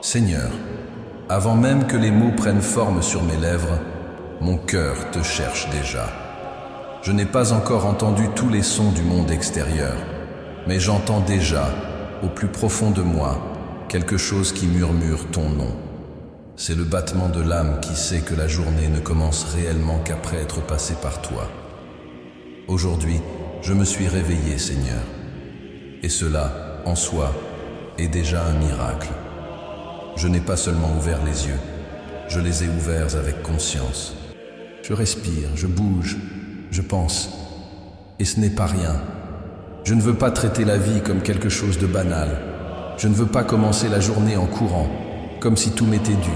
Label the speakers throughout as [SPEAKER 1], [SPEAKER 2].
[SPEAKER 1] Seigneur, avant même que les mots prennent forme sur mes lèvres, mon cœur te cherche déjà. Je n'ai pas encore entendu tous les sons du monde extérieur, mais j'entends déjà, au plus profond de moi, quelque chose qui murmure ton nom. C'est le battement de l'âme qui sait que la journée ne commence réellement qu'après être passée par toi. Aujourd'hui, je me suis réveillé, Seigneur. Et cela, en soi, est déjà un miracle. Je n'ai pas seulement ouvert les yeux, je les ai ouverts avec conscience. Je respire, je bouge, je pense. Et ce n'est pas rien. Je ne veux pas traiter la vie comme quelque chose de banal. Je ne veux pas commencer la journée en courant, comme si tout m'était dû.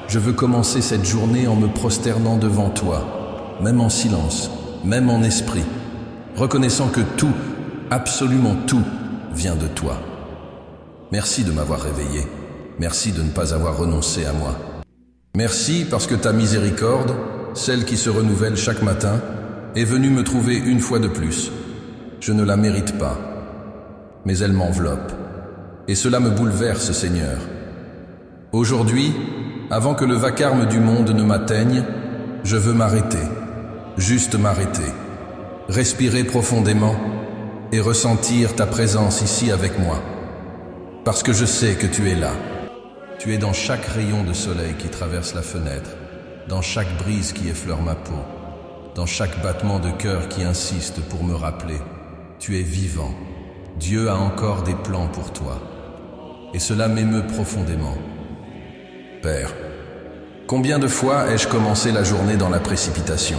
[SPEAKER 1] Je veux commencer cette journée en me prosternant devant toi, même en silence, même en esprit, reconnaissant que tout, absolument tout, vient de toi. Merci de m'avoir réveillé. Merci de ne pas avoir renoncé à moi. Merci parce que ta miséricorde, celle qui se renouvelle chaque matin, est venue me trouver une fois de plus. Je ne la mérite pas, mais elle m'enveloppe. Et cela me bouleverse, Seigneur. Aujourd'hui, avant que le vacarme du monde ne m'atteigne, je veux m'arrêter, juste m'arrêter, respirer profondément et ressentir ta présence ici avec moi. Parce que je sais que tu es là. Tu es dans chaque rayon de soleil qui traverse la fenêtre, dans chaque brise qui effleure ma peau, dans chaque battement de cœur qui insiste pour me rappeler. Tu es vivant. Dieu a encore des plans pour toi. Et cela m'émeut profondément. Père, combien de fois ai-je commencé la journée dans la précipitation?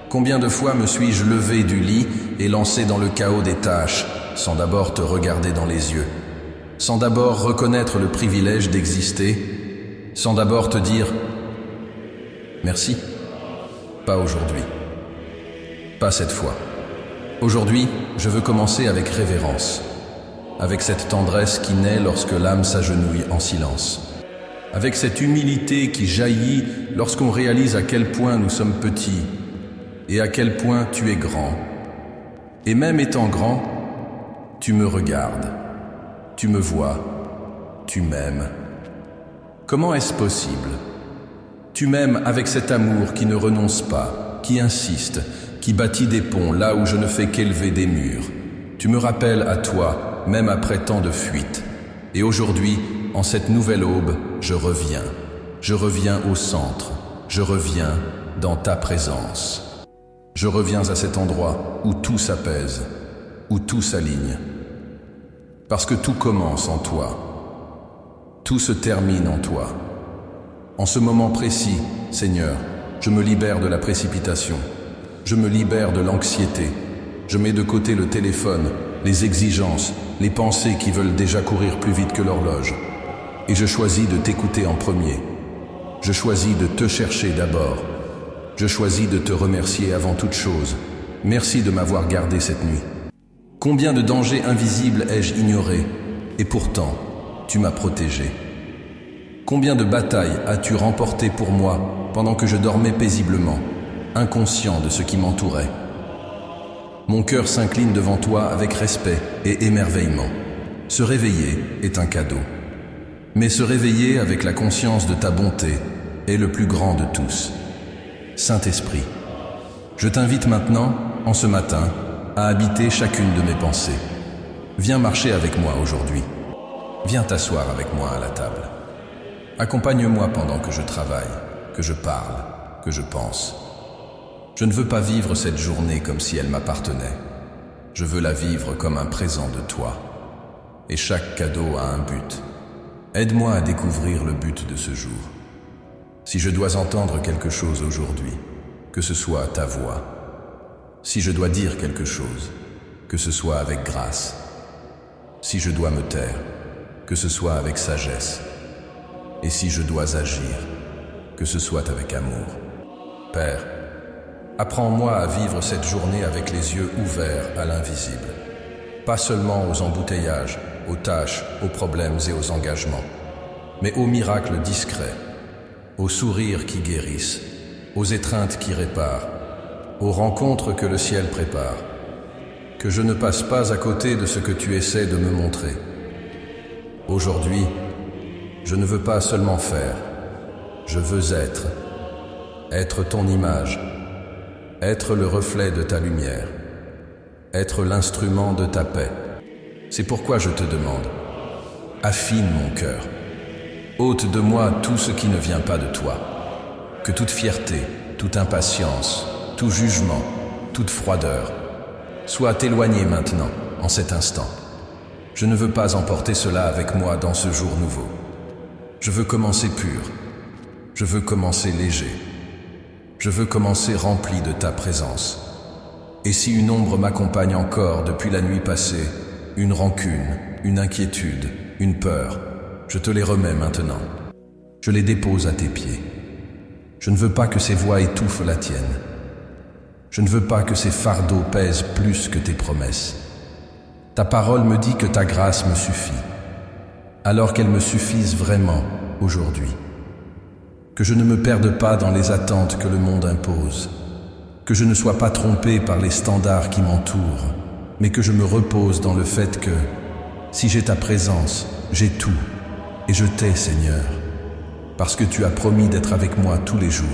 [SPEAKER 1] Combien de fois me suis-je levé du lit et lancé dans le chaos des tâches, sans d'abord te regarder dans les yeux, sans d'abord reconnaître le privilège d'exister, sans d'abord te dire « Merci ». Pas aujourd'hui. Pas cette fois. Aujourd'hui, je veux commencer avec révérence, avec cette tendresse qui naît lorsque l'âme s'agenouille en silence, avec cette humilité qui jaillit lorsqu'on réalise à quel point nous sommes petits et à quel point tu es grand. Et même étant grand, tu me regardes, tu me vois, tu m'aimes. Comment est-ce possible? Tu m'aimes avec cet amour qui ne renonce pas, qui insiste, qui bâtit des ponts là où je ne fais qu'élever des murs. Tu me rappelles à toi, même après tant de fuites. Et aujourd'hui, en cette nouvelle aube, je reviens. Je reviens au centre. Je reviens dans ta présence. Je reviens à cet endroit où tout s'apaise, où tout s'aligne. Parce que tout commence en toi. Tout se termine en toi. En ce moment précis, Seigneur, je me libère de la précipitation. Je me libère de l'anxiété. Je mets de côté le téléphone, les exigences, les pensées qui veulent déjà courir plus vite que l'horloge. Et je choisis de t'écouter en premier. Je choisis de te chercher d'abord. Je choisis de te remercier avant toute chose. Merci de m'avoir gardé cette nuit. Combien de dangers invisibles ai-je ignorés, et pourtant, tu m'as protégé. Combien de batailles as-tu remportées pour moi pendant que je dormais paisiblement, inconscient de ce qui m'entourait. Mon cœur s'incline devant toi avec respect et émerveillement. Se réveiller est un cadeau. Mais se réveiller avec la conscience de ta bonté est le plus grand de tous. Saint-Esprit, je t'invite maintenant, en ce matin, à habiter chacune de mes pensées. Viens marcher avec moi aujourd'hui. Viens t'asseoir avec moi à la table. Accompagne-moi pendant que je travaille, que je parle, que je pense. Je ne veux pas vivre cette journée comme si elle m'appartenait. Je veux la vivre comme un présent de toi. Et chaque cadeau a un but. Aide-moi à découvrir le but de ce jour. Si je dois entendre quelque chose aujourd'hui, que ce soit ta voix. Si je dois dire quelque chose, que ce soit avec grâce. Si je dois me taire, que ce soit avec sagesse. Et si je dois agir, que ce soit avec amour. Père, apprends-moi à vivre cette journée avec les yeux ouverts à l'invisible. Pas seulement aux embouteillages, aux tâches, aux problèmes et aux engagements, mais aux miracles discrets, aux sourires qui guérissent, aux étreintes qui réparent, aux rencontres que le ciel prépare. Que je ne passe pas à côté de ce que tu essaies de me montrer. Aujourd'hui, Je ne veux pas seulement faire, je veux être ton image, être le reflet de ta lumière, être l'instrument de ta paix. C'est pourquoi je te demande, affine mon cœur, ôte de moi tout ce qui ne vient pas de toi, que toute fierté, toute impatience, tout jugement, toute froideur, soit éloigné maintenant, en cet instant. Je ne veux pas emporter cela avec moi dans ce jour nouveau. Je veux commencer pur. Je veux commencer léger. Je veux commencer rempli de ta présence. Et si une ombre m'accompagne encore depuis la nuit passée, une rancune, une inquiétude, une peur, je te les remets maintenant. Je les dépose à tes pieds. Je ne veux pas que ces voix étouffent la tienne. Je ne veux pas que ces fardeaux pèsent plus que tes promesses. Ta parole me dit que ta grâce me suffit, alors qu'elle me suffise vraiment aujourd'hui. Que je ne me perde pas dans les attentes que le monde impose, que je ne sois pas trompé par les standards qui m'entourent, mais que je me repose dans le fait que, si j'ai ta présence, j'ai tout, et je t'ai, Seigneur, parce que tu as promis d'être avec moi tous les jours,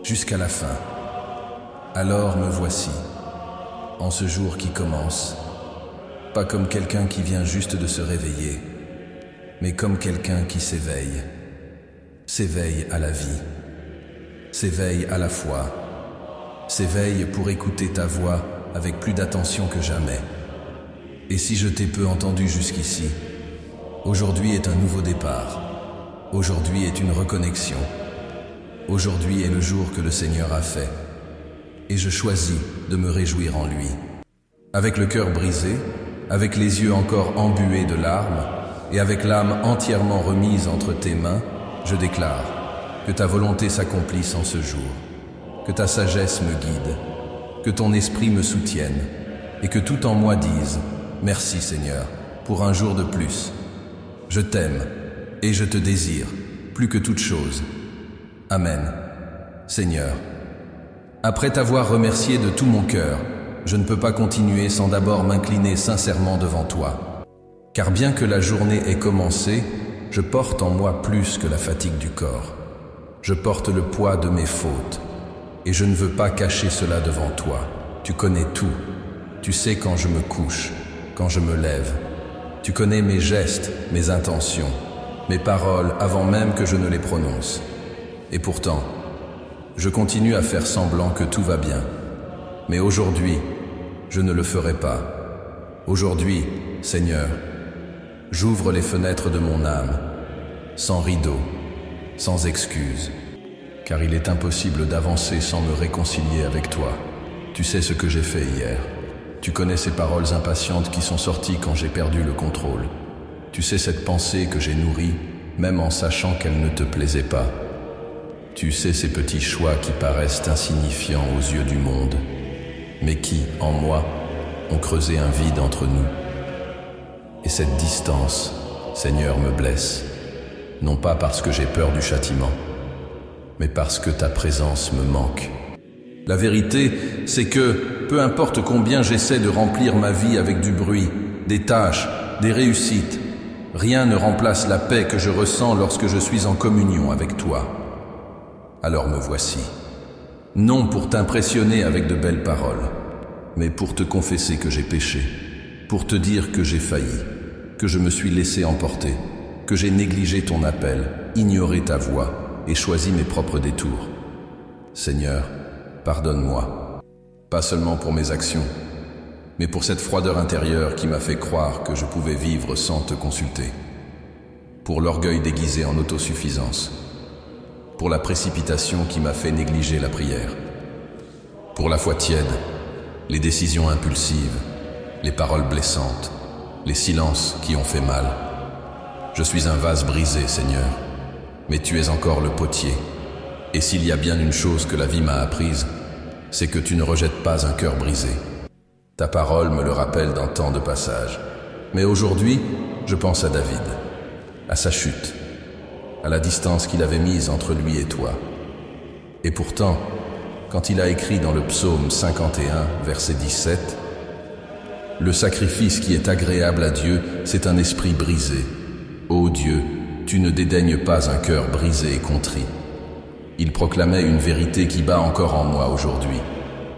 [SPEAKER 1] jusqu'à la fin. Alors me voici, en ce jour qui commence, pas comme quelqu'un qui vient juste de se réveiller, mais comme quelqu'un qui s'éveille à la vie, s'éveille à la foi, s'éveille pour écouter ta voix avec plus d'attention que jamais. Et si je t'ai peu entendu jusqu'ici, aujourd'hui est un nouveau départ, aujourd'hui est une reconnexion, aujourd'hui est le jour que le Seigneur a fait, et je choisis de me réjouir en lui. Avec le cœur brisé, avec les yeux encore embués de larmes, et avec l'âme entièrement remise entre tes mains, je déclare que ta volonté s'accomplisse en ce jour, que ta sagesse me guide, que ton esprit me soutienne, et que tout en moi dise « Merci Seigneur, pour un jour de plus. Je t'aime, et je te désire, plus que toute chose. Amen. Seigneur, après t'avoir remercié de tout mon cœur, je ne peux pas continuer sans d'abord m'incliner sincèrement devant toi. Car bien que la journée ait commencé, je porte en moi plus que la fatigue du corps. Je porte le poids de mes fautes, et je ne veux pas cacher cela devant toi. Tu connais tout. Tu sais quand je me couche, quand je me lève. Tu connais mes gestes, mes intentions, mes paroles avant même que je ne les prononce. Et pourtant, je continue à faire semblant que tout va bien. Mais aujourd'hui, je ne le ferai pas. Aujourd'hui, Seigneur, j'ouvre les fenêtres de mon âme, sans rideau, sans excuse, car il est impossible d'avancer sans me réconcilier avec toi. Tu sais ce que j'ai fait hier. Tu connais ces paroles impatientes qui sont sorties quand j'ai perdu le contrôle. Tu sais cette pensée que j'ai nourrie, même en sachant qu'elle ne te plaisait pas. Tu sais ces petits choix qui paraissent insignifiants aux yeux du monde, mais qui, en moi, ont creusé un vide entre nous. Et cette distance, Seigneur, me blesse, non pas parce que j'ai peur du châtiment, mais parce que ta présence me manque. La vérité, c'est que, peu importe combien j'essaie de remplir ma vie avec du bruit, des tâches, des réussites, rien ne remplace la paix que je ressens lorsque je suis en communion avec toi. Alors me voici, non pour t'impressionner avec de belles paroles, mais pour te confesser que j'ai péché, pour te dire que j'ai failli, que je me suis laissé emporter, que j'ai négligé ton appel, ignoré ta voix et choisi mes propres détours. Seigneur, pardonne-moi, pas seulement pour mes actions, mais pour cette froideur intérieure qui m'a fait croire que je pouvais vivre sans te consulter, pour l'orgueil déguisé en autosuffisance, pour la précipitation qui m'a fait négliger la prière, pour la foi tiède, les décisions impulsives, les paroles blessantes, les silences qui ont fait mal. Je suis un vase brisé, Seigneur, mais tu es encore le potier. Et s'il y a bien une chose que la vie m'a apprise, c'est que tu ne rejettes pas un cœur brisé. Ta parole me le rappelle dans tant de passages. Mais aujourd'hui, je pense à David, à sa chute, à la distance qu'il avait mise entre lui et toi. Et pourtant, quand il a écrit dans le psaume 51, verset 17, « Le sacrifice qui est agréable à Dieu, c'est un esprit brisé. Ô Dieu, tu ne dédaignes pas un cœur brisé et contrit. Il proclamait une vérité qui bat encore en moi aujourd'hui.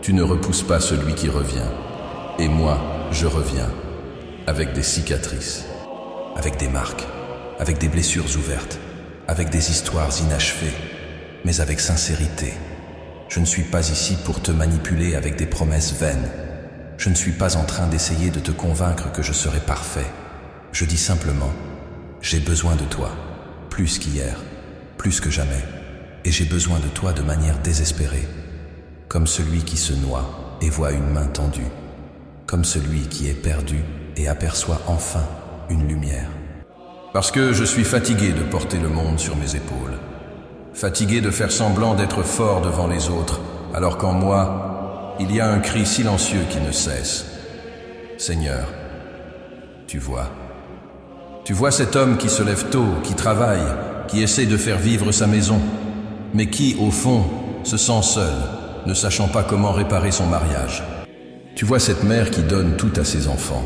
[SPEAKER 1] Tu ne repousses pas celui qui revient. Et moi, je reviens, avec des cicatrices, avec des marques, avec des blessures ouvertes, avec des histoires inachevées, mais avec sincérité. Je ne suis pas ici pour te manipuler avec des promesses vaines. Je ne suis pas en train d'essayer de te convaincre que je serai parfait. Je dis simplement, j'ai besoin de toi, plus qu'hier, plus que jamais. Et j'ai besoin de toi de manière désespérée, comme celui qui se noie et voit une main tendue, comme celui qui est perdu et aperçoit enfin une lumière. Parce que je suis fatigué de porter le monde sur mes épaules, fatigué de faire semblant d'être fort devant les autres, alors qu'en moi, il y a un cri silencieux qui ne cesse. Seigneur, tu vois cet homme qui se lève tôt, qui travaille, qui essaie de faire vivre sa maison, mais qui, au fond, se sent seul, ne sachant pas comment réparer son mariage. Tu vois cette mère qui donne tout à ses enfants,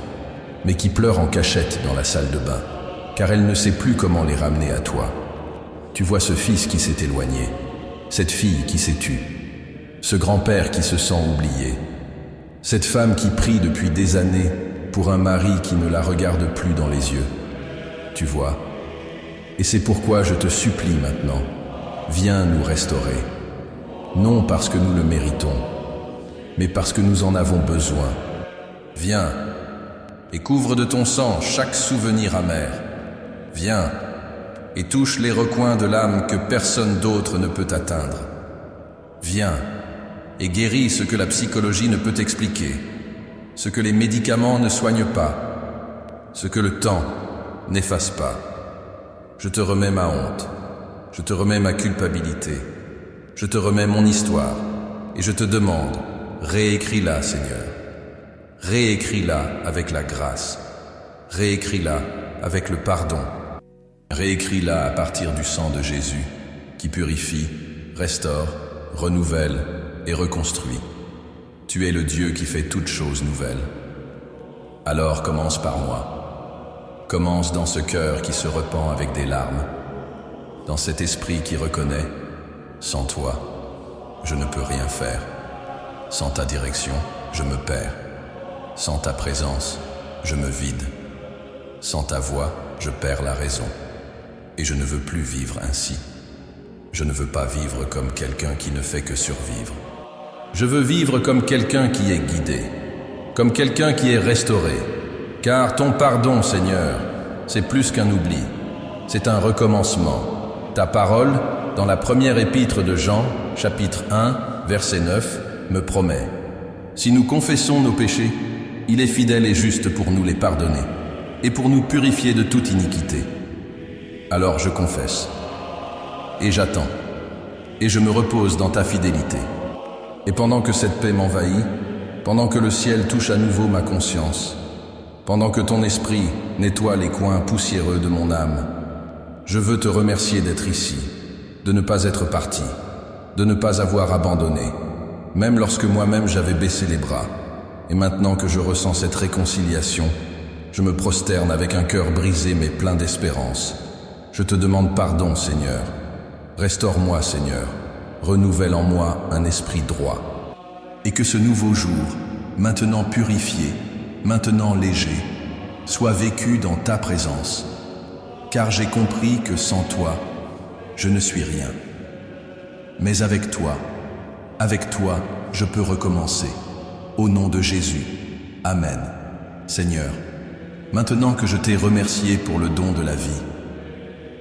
[SPEAKER 1] mais qui pleure en cachette dans la salle de bain, car elle ne sait plus comment les ramener à toi. Tu vois ce fils qui s'est éloigné, cette fille qui s'est tue, ce grand-père qui se sent oublié, cette femme qui prie depuis des années pour un mari qui ne la regarde plus dans les yeux. Tu vois, et c'est pourquoi je te supplie maintenant, viens nous restaurer, non parce que nous le méritons, mais parce que nous en avons besoin. Viens et couvre de ton sang chaque souvenir amer. Viens et touche les recoins de l'âme que personne d'autre ne peut atteindre. Viens et guéris ce que la psychologie ne peut expliquer, ce que les médicaments ne soignent pas, ce que le temps n'efface pas. Je te remets ma honte, je te remets ma culpabilité, je te remets mon histoire et je te demande, réécris-la, Seigneur. Réécris-la avec la grâce. Réécris-la avec le pardon. Réécris-la à partir du sang de Jésus qui purifie, restaure, renouvelle et reconstruit. Tu es le Dieu qui fait toutes choses nouvelles. Alors commence par moi. Commence dans ce cœur qui se repent avec des larmes, dans cet esprit qui reconnaît, sans toi, je ne peux rien faire. Sans ta direction, je me perds. Sans ta présence, je me vide. Sans ta voix, je perds la raison. Et je ne veux plus vivre ainsi. Je ne veux pas vivre comme quelqu'un qui ne fait que survivre. Je veux vivre comme quelqu'un qui est guidé, comme quelqu'un qui est restauré. Car ton pardon, Seigneur, c'est plus qu'un oubli. C'est un recommencement. Ta parole, dans la première épître de Jean, chapitre 1, verset 9, me promet. Si nous confessons nos péchés, il est fidèle et juste pour nous les pardonner et pour nous purifier de toute iniquité. Alors je confesse et j'attends et je me repose dans ta fidélité. Et pendant que cette paix m'envahit, pendant que le ciel touche à nouveau ma conscience, pendant que ton esprit nettoie les coins poussiéreux de mon âme, je veux te remercier d'être ici, de ne pas être parti, de ne pas avoir abandonné, même lorsque moi-même j'avais baissé les bras. Et maintenant que je ressens cette réconciliation, je me prosterne avec un cœur brisé mais plein d'espérance. Je te demande pardon, Seigneur. Restaure-moi, Seigneur. Renouvelle en moi un esprit droit. Et que ce nouveau jour, maintenant purifié, maintenant léger, soit vécu dans ta présence. Car j'ai compris que sans toi, je ne suis rien. Mais avec toi, je peux recommencer. Au nom de Jésus. Amen. Seigneur, maintenant que je t'ai remercié pour le don de la vie,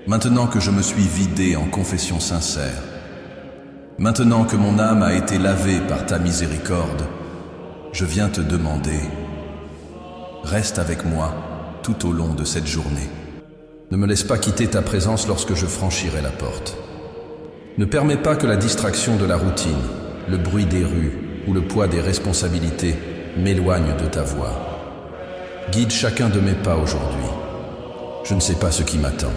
[SPEAKER 1] maintenant que je me suis vidé en confession sincère, maintenant que mon âme a été lavée par ta miséricorde, je viens te demander, reste avec moi tout au long de cette journée. Ne me laisse pas quitter ta présence lorsque je franchirai la porte. Ne permets pas que la distraction de la routine, le bruit des rues ou le poids des responsabilités m'éloigne de ta voix. Guide chacun de mes pas aujourd'hui. Je ne sais pas ce qui m'attend,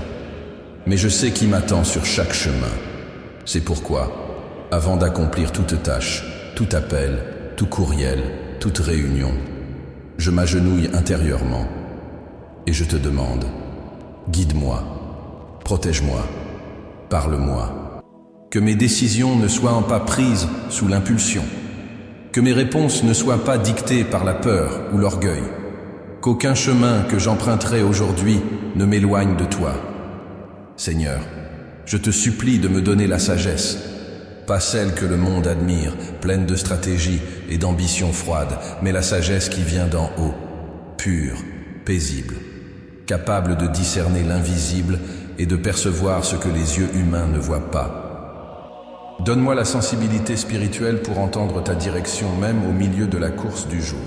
[SPEAKER 1] mais je sais qui m'attend sur chaque chemin. C'est pourquoi, avant d'accomplir toute tâche, tout appel, tout courriel, toute réunion, je m'agenouille intérieurement et je te demande, guide-moi, Protège-moi, parle-moi. Que mes décisions ne soient pas prises sous l'impulsion. Que mes réponses ne soient pas dictées par la peur ou l'orgueil. Qu'aucun chemin que j'emprunterai aujourd'hui ne m'éloigne de toi. Seigneur, je te supplie de me donner la sagesse, pas celle que le monde admire, pleine de stratégie et d'ambition froide, mais la sagesse qui vient d'en haut, pure, paisible, capable de discerner l'invisible et de percevoir ce que les yeux humains ne voient pas. Donne-moi la sensibilité spirituelle pour entendre ta direction même au milieu de la course du jour.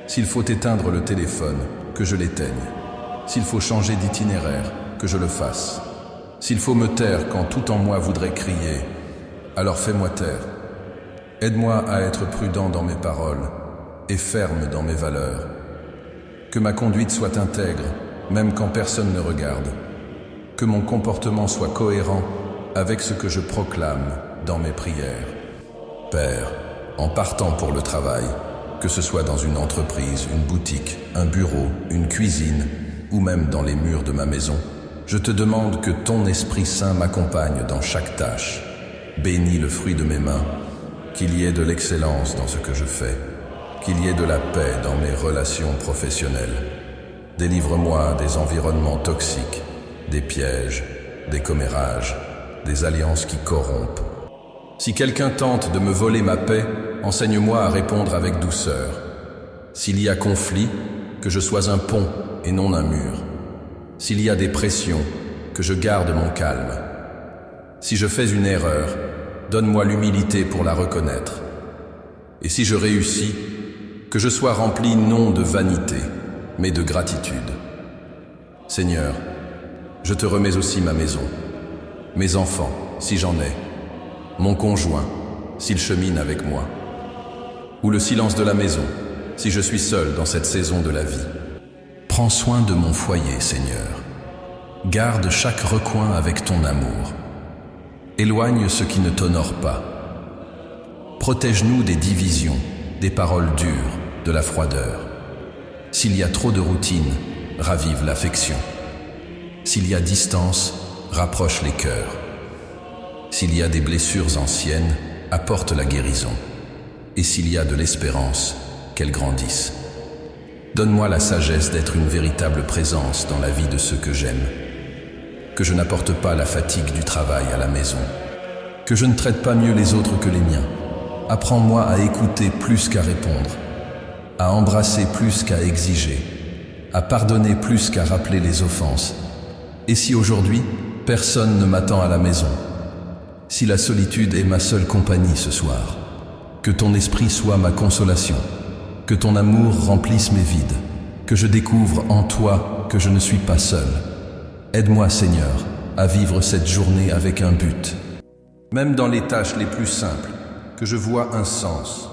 [SPEAKER 1] S'il faut éteindre le téléphone, que je l'éteigne. S'il faut changer d'itinéraire, que je le fasse. S'il faut me taire quand tout en moi voudrait crier, alors fais-moi taire. Aide-moi à être prudent dans mes paroles et ferme dans mes valeurs. Que ma conduite soit intègre, même quand personne ne regarde. Que mon comportement soit cohérent avec ce que je proclame dans mes prières. Père, en partant pour le travail, que ce soit dans une entreprise, une boutique, un bureau, une cuisine, ou même dans les murs de ma maison, je te demande que ton Esprit Saint m'accompagne dans chaque tâche. Bénis le fruit de mes mains, qu'il y ait de l'excellence dans ce que je fais, qu'il y ait de la paix dans mes relations professionnelles. Délivre-moi des environnements toxiques, des pièges, des commérages, des alliances qui corrompent. Si quelqu'un tente de me voler ma paix, enseigne-moi à répondre avec douceur. S'il y a conflit, que je sois un pont et non un mur. S'il y a des pressions, que je garde mon calme. Si je fais une erreur, donne-moi l'humilité pour la reconnaître. Et si je réussis, que je sois rempli non de vanité, mais de gratitude. Seigneur, je te remets aussi ma maison, mes enfants, si j'en ai, mon conjoint, s'il chemine avec moi, ou le silence de la maison, si je suis seul dans cette saison de la vie. Prends soin de mon foyer, Seigneur. Garde chaque recoin avec ton amour. Éloigne ce qui ne t'honore pas. Protège-nous des divisions, des paroles dures, de la froideur. S'il y a trop de routine, ravive l'affection. S'il y a distance, rapproche les cœurs. S'il y a des blessures anciennes, apporte la guérison. Et s'il y a de l'espérance, qu'elle grandisse. Donne-moi la sagesse d'être une véritable présence dans la vie de ceux que j'aime. Que je n'apporte pas la fatigue du travail à la maison. Que je ne traite pas mieux les autres que les miens. Apprends-moi à écouter plus qu'à répondre, à embrasser plus qu'à exiger, à pardonner plus qu'à rappeler les offenses. Et si aujourd'hui, personne ne m'attend à la maison, si la solitude est ma seule compagnie ce soir, que ton esprit soit ma consolation, que ton amour remplisse mes vides, que je découvre en toi que je ne suis pas seul. Aide-moi, Seigneur, à vivre cette journée avec un but. Même dans les tâches les plus simples, que je vois un sens.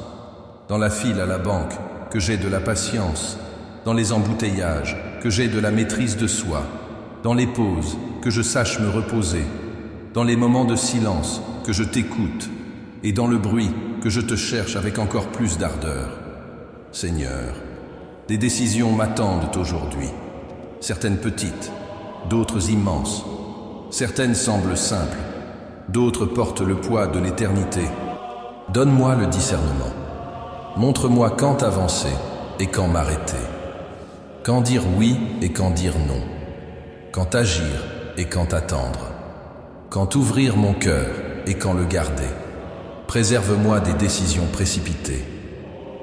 [SPEAKER 1] Dans la file à la banque, que j'ai de la patience. Dans les embouteillages, que j'ai de la maîtrise de soi. Dans les pauses, que je sache me reposer. Dans les moments de silence, que je t'écoute. Et dans le bruit, que je te cherche avec encore plus d'ardeur. Seigneur, des décisions m'attendent aujourd'hui. Certaines petites, d'autres immenses. Certaines semblent simples, d'autres portent le poids de l'éternité. Donne-moi le discernement. Montre-moi quand avancer et quand m'arrêter. Quand dire oui et quand dire non. Quand agir et quand attendre. Quand ouvrir mon cœur et quand le garder. Préserve-moi des décisions précipitées.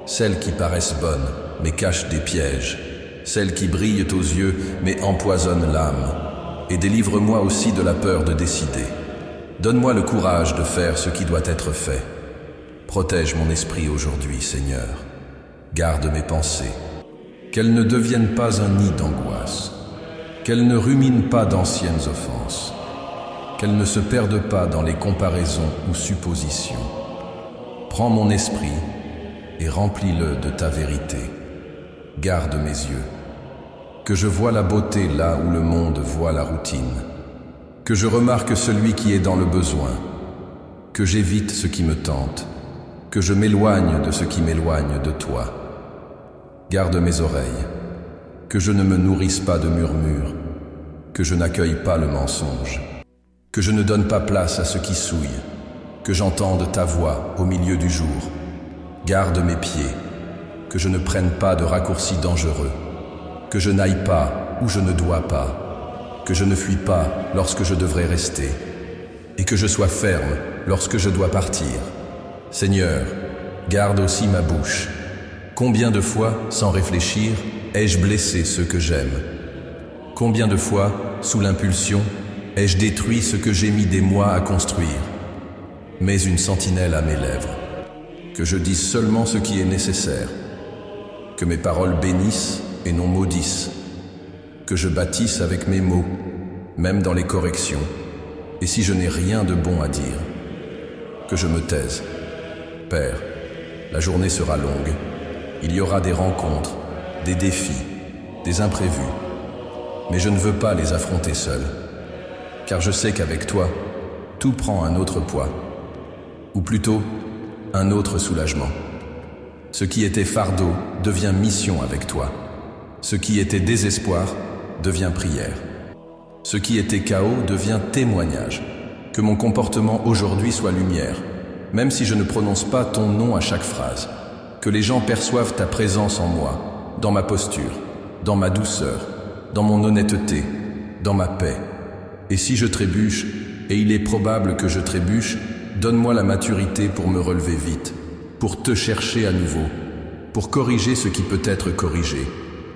[SPEAKER 1] Celles qui paraissent bonnes mais cachent des pièges. Celles qui brillent aux yeux mais empoisonnent l'âme. Et délivre-moi aussi de la peur de décider. Donne-moi le courage de faire ce qui doit être fait. Protège mon esprit aujourd'hui, Seigneur. Garde mes pensées. Qu'elles ne deviennent pas un nid d'angoisse. Qu'elles ne ruminent pas d'anciennes offenses. Qu'elles ne se perdent pas dans les comparaisons ou suppositions. Prends mon esprit et remplis-le de ta vérité. Garde mes yeux. Que je voie la beauté là où le monde voit la routine. Que je remarque celui qui est dans le besoin. Que j'évite ce qui me tente. Que je m'éloigne de ce qui m'éloigne de toi. Garde mes oreilles. Que je ne me nourrisse pas de murmures. que je n'accueille pas le mensonge, que je ne donne pas place à ce qui souille, que j'entende ta voix au milieu du jour. Garde mes pieds, que je ne prenne pas de raccourcis dangereux, que je n'aille pas où je ne dois pas, que je ne fuis pas lorsque je devrais rester, et que je sois ferme lorsque je dois partir. Seigneur, garde aussi ma bouche. Combien de fois, sans réfléchir, ai-je blessé ceux que j'aime? Combien de fois, sous l'impulsion, ai-je détruit ce que j'ai mis des mois à construire? Mets une sentinelle à mes lèvres, que je dise seulement ce qui est nécessaire, que mes paroles bénissent et non maudissent, que je bâtisse avec mes mots, même dans les corrections, et si je n'ai rien de bon à dire, que je me taise. Père, la journée sera longue, il y aura des rencontres, des défis, des imprévus, mais je ne veux pas les affronter seul, car je sais qu'avec toi, tout prend un autre poids, ou plutôt, un autre soulagement. Ce qui était fardeau devient mission avec toi. Ce qui était désespoir devient prière. Ce qui était chaos devient témoignage. Que mon comportement aujourd'hui soit lumière, même si je ne prononce pas ton nom à chaque phrase. Que les gens perçoivent ta présence en moi, dans ma posture, dans ma douceur, dans mon honnêteté, dans ma paix. Et si je trébuche, et il est probable que je trébuche, donne-moi la maturité pour me relever vite, pour te chercher à nouveau, pour corriger ce qui peut être corrigé,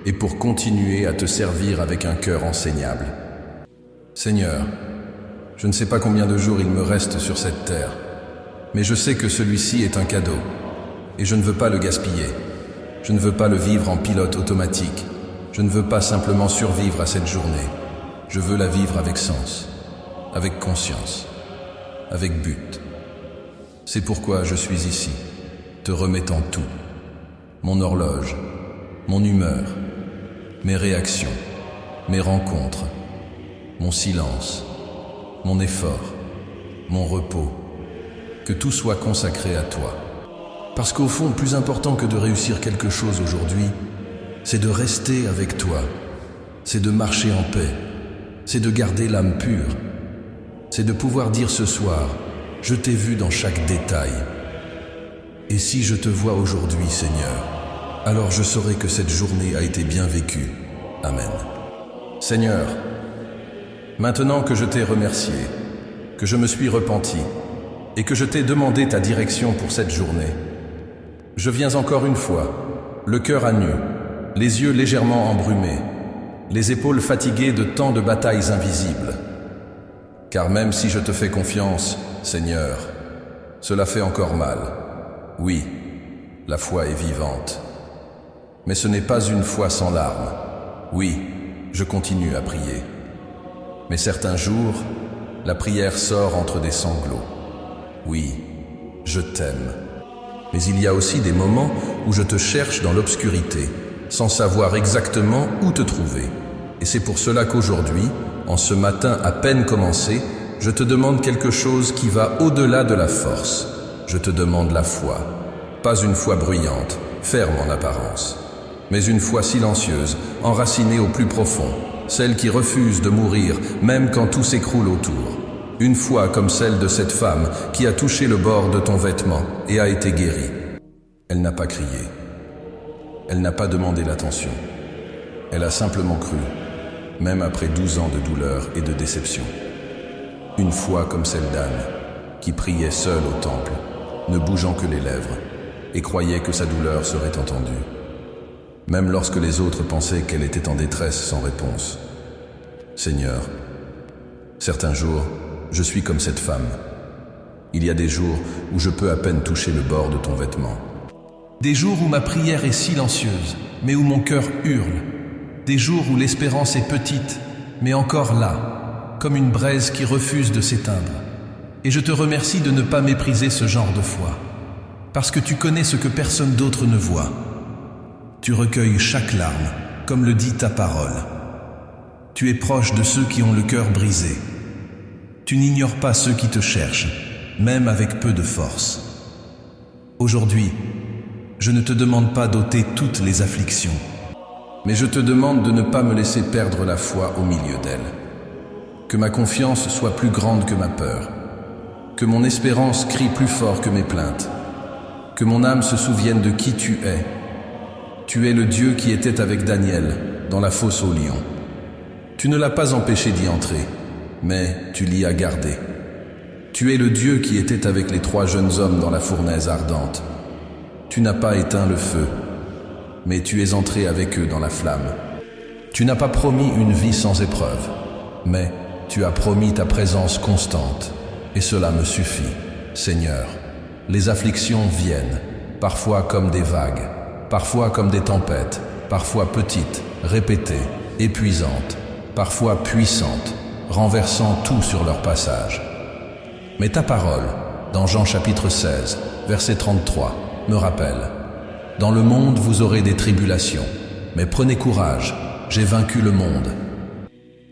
[SPEAKER 1] et pour continuer à te servir avec un cœur enseignable. Seigneur, je ne sais pas combien de jours il me reste sur cette terre, mais je sais que celui-ci est un cadeau, et je ne veux pas le gaspiller. Je ne veux pas le vivre en pilote automatique. Je ne veux pas simplement survivre à cette journée. Je veux la vivre avec sens, avec conscience, avec but. C'est pourquoi je suis ici, te remettant tout. Mon horloge, mon humeur, mes réactions, mes rencontres, mon silence, mon effort, mon repos. Que tout soit consacré à toi. Parce qu'au fond, plus important que de réussir quelque chose aujourd'hui, c'est de rester avec toi, c'est de marcher en paix, c'est de garder l'âme pure, c'est de pouvoir dire ce soir, je t'ai vu dans chaque détail. Et si je te vois aujourd'hui, Seigneur, alors je saurai que cette journée a été bien vécue. Amen. Seigneur, maintenant que je t'ai remercié, que je me suis repenti, et que je t'ai demandé ta direction pour cette journée, je viens encore une fois, le cœur à nu, les yeux légèrement embrumés, les épaules fatiguées de tant de batailles invisibles. Car même si je te fais confiance, Seigneur, cela fait encore mal. Oui, la foi est vivante. Mais ce n'est pas une foi sans larmes. Oui, je continue à prier. Mais certains jours, la prière sort entre des sanglots. Oui, je t'aime. Mais il y a aussi des moments où je te cherche dans l'obscurité, sans savoir exactement où te trouver. Et c'est pour cela qu'aujourd'hui, en ce matin à peine commencé, je te demande quelque chose qui va au-delà de la force. Je te demande la foi. Pas une foi bruyante, ferme en apparence, mais une foi silencieuse, enracinée au plus profond, celle qui refuse de mourir même quand tout s'écroule autour. Une foi comme celle de cette femme qui a touché le bord de ton vêtement et a été guérie. Elle n'a pas crié. Elle n'a pas demandé l'attention. Elle a simplement cru, même après 12 ans de douleur et de déception. Une foi comme celle d'Anne, qui priait seule au temple, ne bougeant que les lèvres, et croyait que sa douleur serait entendue, même lorsque les autres pensaient qu'elle était en détresse sans réponse. Seigneur, certains jours, je suis comme cette femme. Il y a des jours où je peux à peine toucher le bord de ton vêtement. Des jours où ma prière est silencieuse, mais où mon cœur hurle. Des jours où l'espérance est petite, mais encore là, comme une braise qui refuse de s'éteindre. Et je te remercie de ne pas mépriser ce genre de foi, parce que tu connais ce que personne d'autre ne voit. Tu recueilles chaque larme, comme le dit ta parole. Tu es proche de ceux qui ont le cœur brisé. Tu n'ignores pas ceux qui te cherchent, même avec peu de force. Aujourd'hui, je ne te demande pas d'ôter toutes les afflictions, mais je te demande de ne pas me laisser perdre la foi au milieu d'elles. Que ma confiance soit plus grande que ma peur. Que mon espérance crie plus fort que mes plaintes. Que mon âme se souvienne de qui tu es. Tu es le Dieu qui était avec Daniel dans la fosse aux lions. Tu ne l'as pas empêché d'y entrer, mais tu l'y as gardé. Tu es le Dieu qui était avec les 3 jeunes hommes dans la fournaise ardente. Tu n'as pas éteint le feu, mais tu es entré avec eux dans la flamme. Tu n'as pas promis une vie sans épreuve, mais tu as promis ta présence constante, et cela me suffit, Seigneur. Les afflictions viennent, parfois comme des vagues, parfois comme des tempêtes, parfois petites, répétées, épuisantes, parfois puissantes, renversant tout sur leur passage. Mais ta parole, dans Jean chapitre 16, verset 33, me rappelle: dans le monde vous aurez des tribulations, mais prenez courage, j'ai vaincu le monde.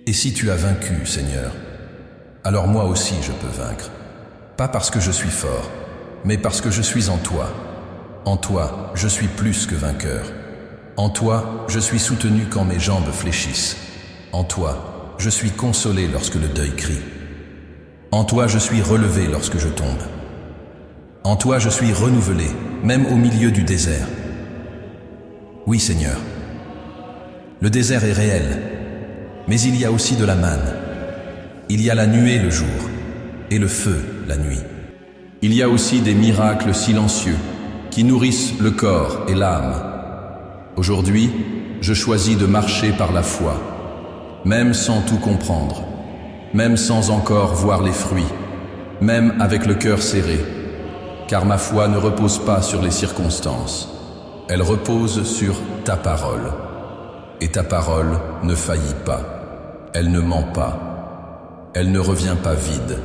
[SPEAKER 1] Et si tu as vaincu, Seigneur, alors moi aussi je peux vaincre. Pas parce que je suis fort, mais parce que je suis en toi. En toi, je suis plus que vainqueur. En toi, je suis soutenu quand mes jambes fléchissent. En toi, je suis consolé lorsque le deuil crie. En toi, je suis relevé lorsque je tombe. En toi, je suis renouvelé, même au milieu du désert. Oui, Seigneur. Le désert est réel, mais il y a aussi de la manne. Il y a la nuée le jour et le feu la nuit. Il y a aussi des miracles silencieux qui nourrissent le corps et l'âme. Aujourd'hui, je choisis de marcher par la foi, même sans tout comprendre, même sans encore voir les fruits, même avec le cœur serré, car ma foi ne repose pas sur les circonstances, elle repose sur ta parole. Et ta parole ne faillit pas, elle ne ment pas, elle ne revient pas vide,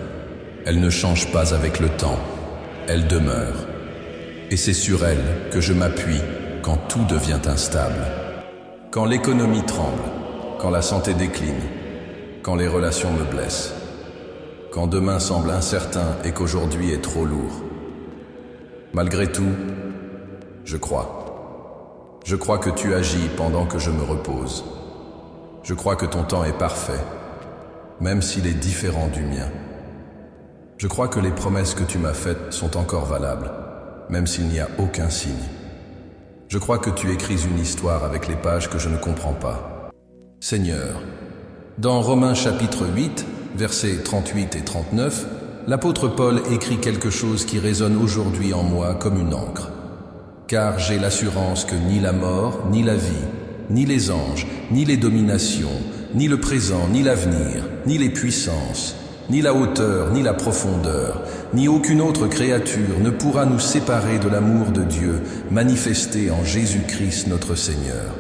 [SPEAKER 1] elle ne change pas avec le temps, elle demeure. Et c'est sur elle que je m'appuie quand tout devient instable, quand l'économie tremble, quand la santé décline, quand les relations me blessent, quand demain semble incertain et qu'aujourd'hui est trop lourd. Malgré tout, je crois. Je crois que tu agis pendant que je me repose. Je crois que ton temps est parfait, même s'il est différent du mien. Je crois que les promesses que tu m'as faites sont encore valables, même s'il n'y a aucun signe. Je crois que tu écris une histoire avec les pages que je ne comprends pas. Seigneur, dans Romains chapitre 8, versets 38 et 39, l'apôtre Paul écrit quelque chose qui résonne aujourd'hui en moi comme une encre. Car j'ai l'assurance que ni la mort, ni la vie, ni les anges, ni les dominations, ni le présent, ni l'avenir, ni les puissances, ni la hauteur, ni la profondeur, ni aucune autre créature ne pourra nous séparer de l'amour de Dieu manifesté en Jésus-Christ notre Seigneur.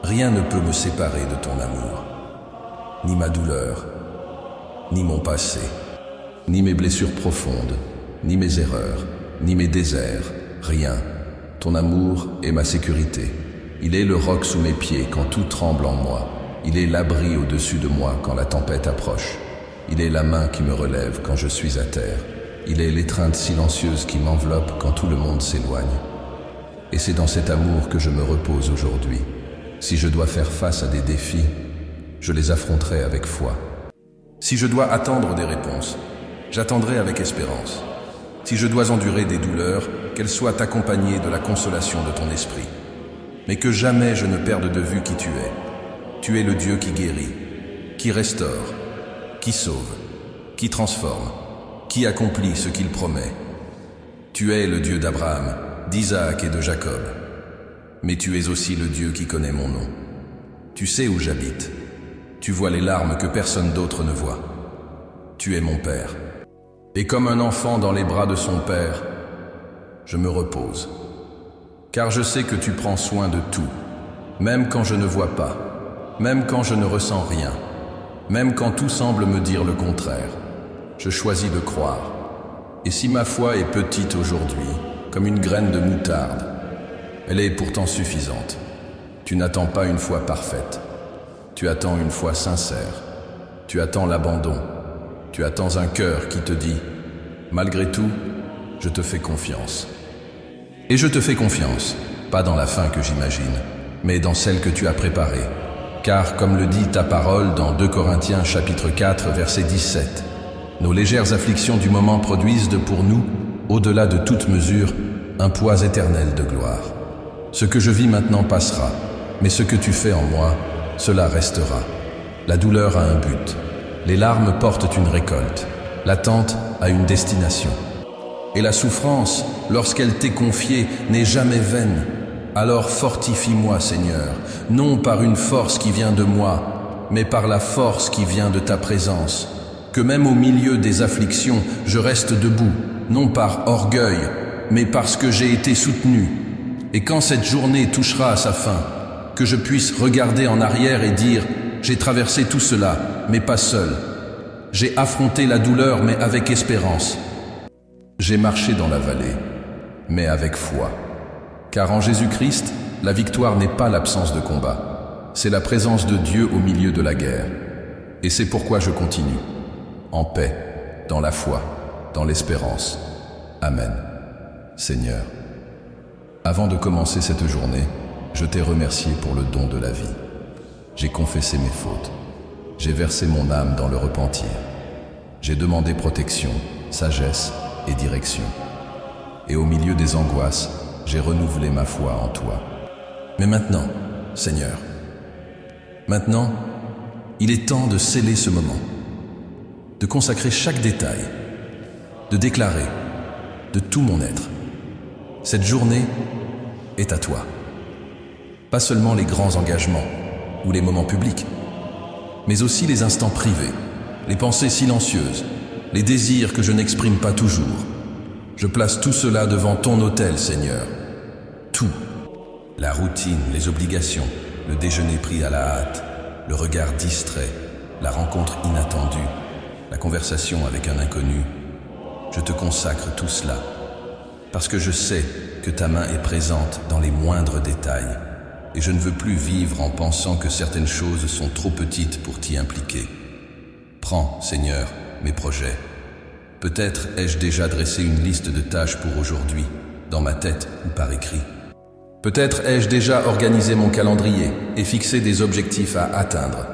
[SPEAKER 1] Rien ne peut me séparer de ton amour, ni ma douleur, ni mon passé, ni mes blessures profondes, ni mes erreurs, ni mes déserts. Rien. Ton amour est ma sécurité. Il est le roc sous mes pieds quand tout tremble en moi. Il est l'abri au-dessus de moi quand la tempête approche. Il est la main qui me relève quand je suis à terre. Il est l'étreinte silencieuse qui m'enveloppe quand tout le monde s'éloigne. Et c'est dans cet amour que je me repose aujourd'hui. Si je dois faire face à des défis, je les affronterai avec foi. Si je dois attendre des réponses, j'attendrai avec espérance. Si je dois endurer des douleurs, qu'elles soient accompagnées de la consolation de ton esprit. Mais que jamais je ne perde de vue qui tu es. Tu es le Dieu qui guérit, qui restaure, qui sauve, qui transforme, qui accomplit ce qu'il promet. Tu es le Dieu d'Abraham, d'Isaac et de Jacob. Mais tu es aussi le Dieu qui connaît mon nom. Tu sais où j'habite. Tu vois les larmes que personne d'autre ne voit. Tu es mon Père. Et comme un enfant dans les bras de son Père, je me repose. Car je sais que tu prends soin de tout, même quand je ne vois pas, même quand je ne ressens rien, même quand tout semble me dire le contraire. Je choisis de croire. Et si ma foi est petite aujourd'hui, comme une graine de moutarde, elle est pourtant suffisante. Tu n'attends pas une foi parfaite. Tu attends une foi sincère. Tu attends l'abandon. Tu attends un cœur qui te dit « Malgré tout, je te fais confiance ». Et je te fais confiance, pas dans la fin que j'imagine, mais dans celle que tu as préparée, Car, comme le dit ta parole dans 2 Corinthiens chapitre 4, verset 17, nos légères afflictions du moment produisent pour nous, au-delà de toute mesure, un poids éternel de gloire. Ce que je vis maintenant passera, mais ce que tu fais en moi, cela restera. La douleur a un but. Les larmes portent une récolte. L'attente a une destination. Et la souffrance, lorsqu'elle t'est confiée, n'est jamais vaine. Alors fortifie-moi, Seigneur, non par une force qui vient de moi, mais par la force qui vient de ta présence. Que même au milieu des afflictions, je reste debout, non par orgueil, mais parce que j'ai été soutenu. Et quand cette journée touchera à sa fin, que je puisse regarder en arrière et dire « J'ai traversé tout cela, mais pas seul. J'ai affronté la douleur, mais avec espérance. J'ai marché dans la vallée, mais avec foi. Car en Jésus-Christ, la victoire n'est pas l'absence de combat. C'est la présence de Dieu au milieu de la guerre. Et c'est pourquoi je continue. En paix, dans la foi, dans l'espérance. Amen. Seigneur, avant de commencer cette journée, je t'ai remercié pour le don de la vie. J'ai confessé mes fautes. J'ai versé mon âme dans le repentir. J'ai demandé protection, sagesse et direction. Et au milieu des angoisses, j'ai renouvelé ma foi en toi. Mais maintenant, Seigneur, maintenant, il est temps de sceller ce moment, de consacrer chaque détail, de déclarer de tout mon être. Cette journée est à toi. Pas seulement les grands engagements ou les moments publics, mais aussi les instants privés, les pensées silencieuses, les désirs que je n'exprime pas toujours. Je place tout cela devant ton autel, Seigneur. Tout. La routine, les obligations, le déjeuner pris à la hâte, le regard distrait, la rencontre inattendue, la conversation avec un inconnu. Je te consacre tout cela, parce que je sais que ta main est présente dans les moindres détails, et je ne veux plus vivre en pensant que certaines choses sont trop petites pour t'y impliquer. Prends, Seigneur, mes projets. Peut-être ai-je déjà dressé une liste de tâches pour aujourd'hui, dans ma tête ou par écrit. Peut-être ai-je déjà organisé mon calendrier et fixé des objectifs à atteindre.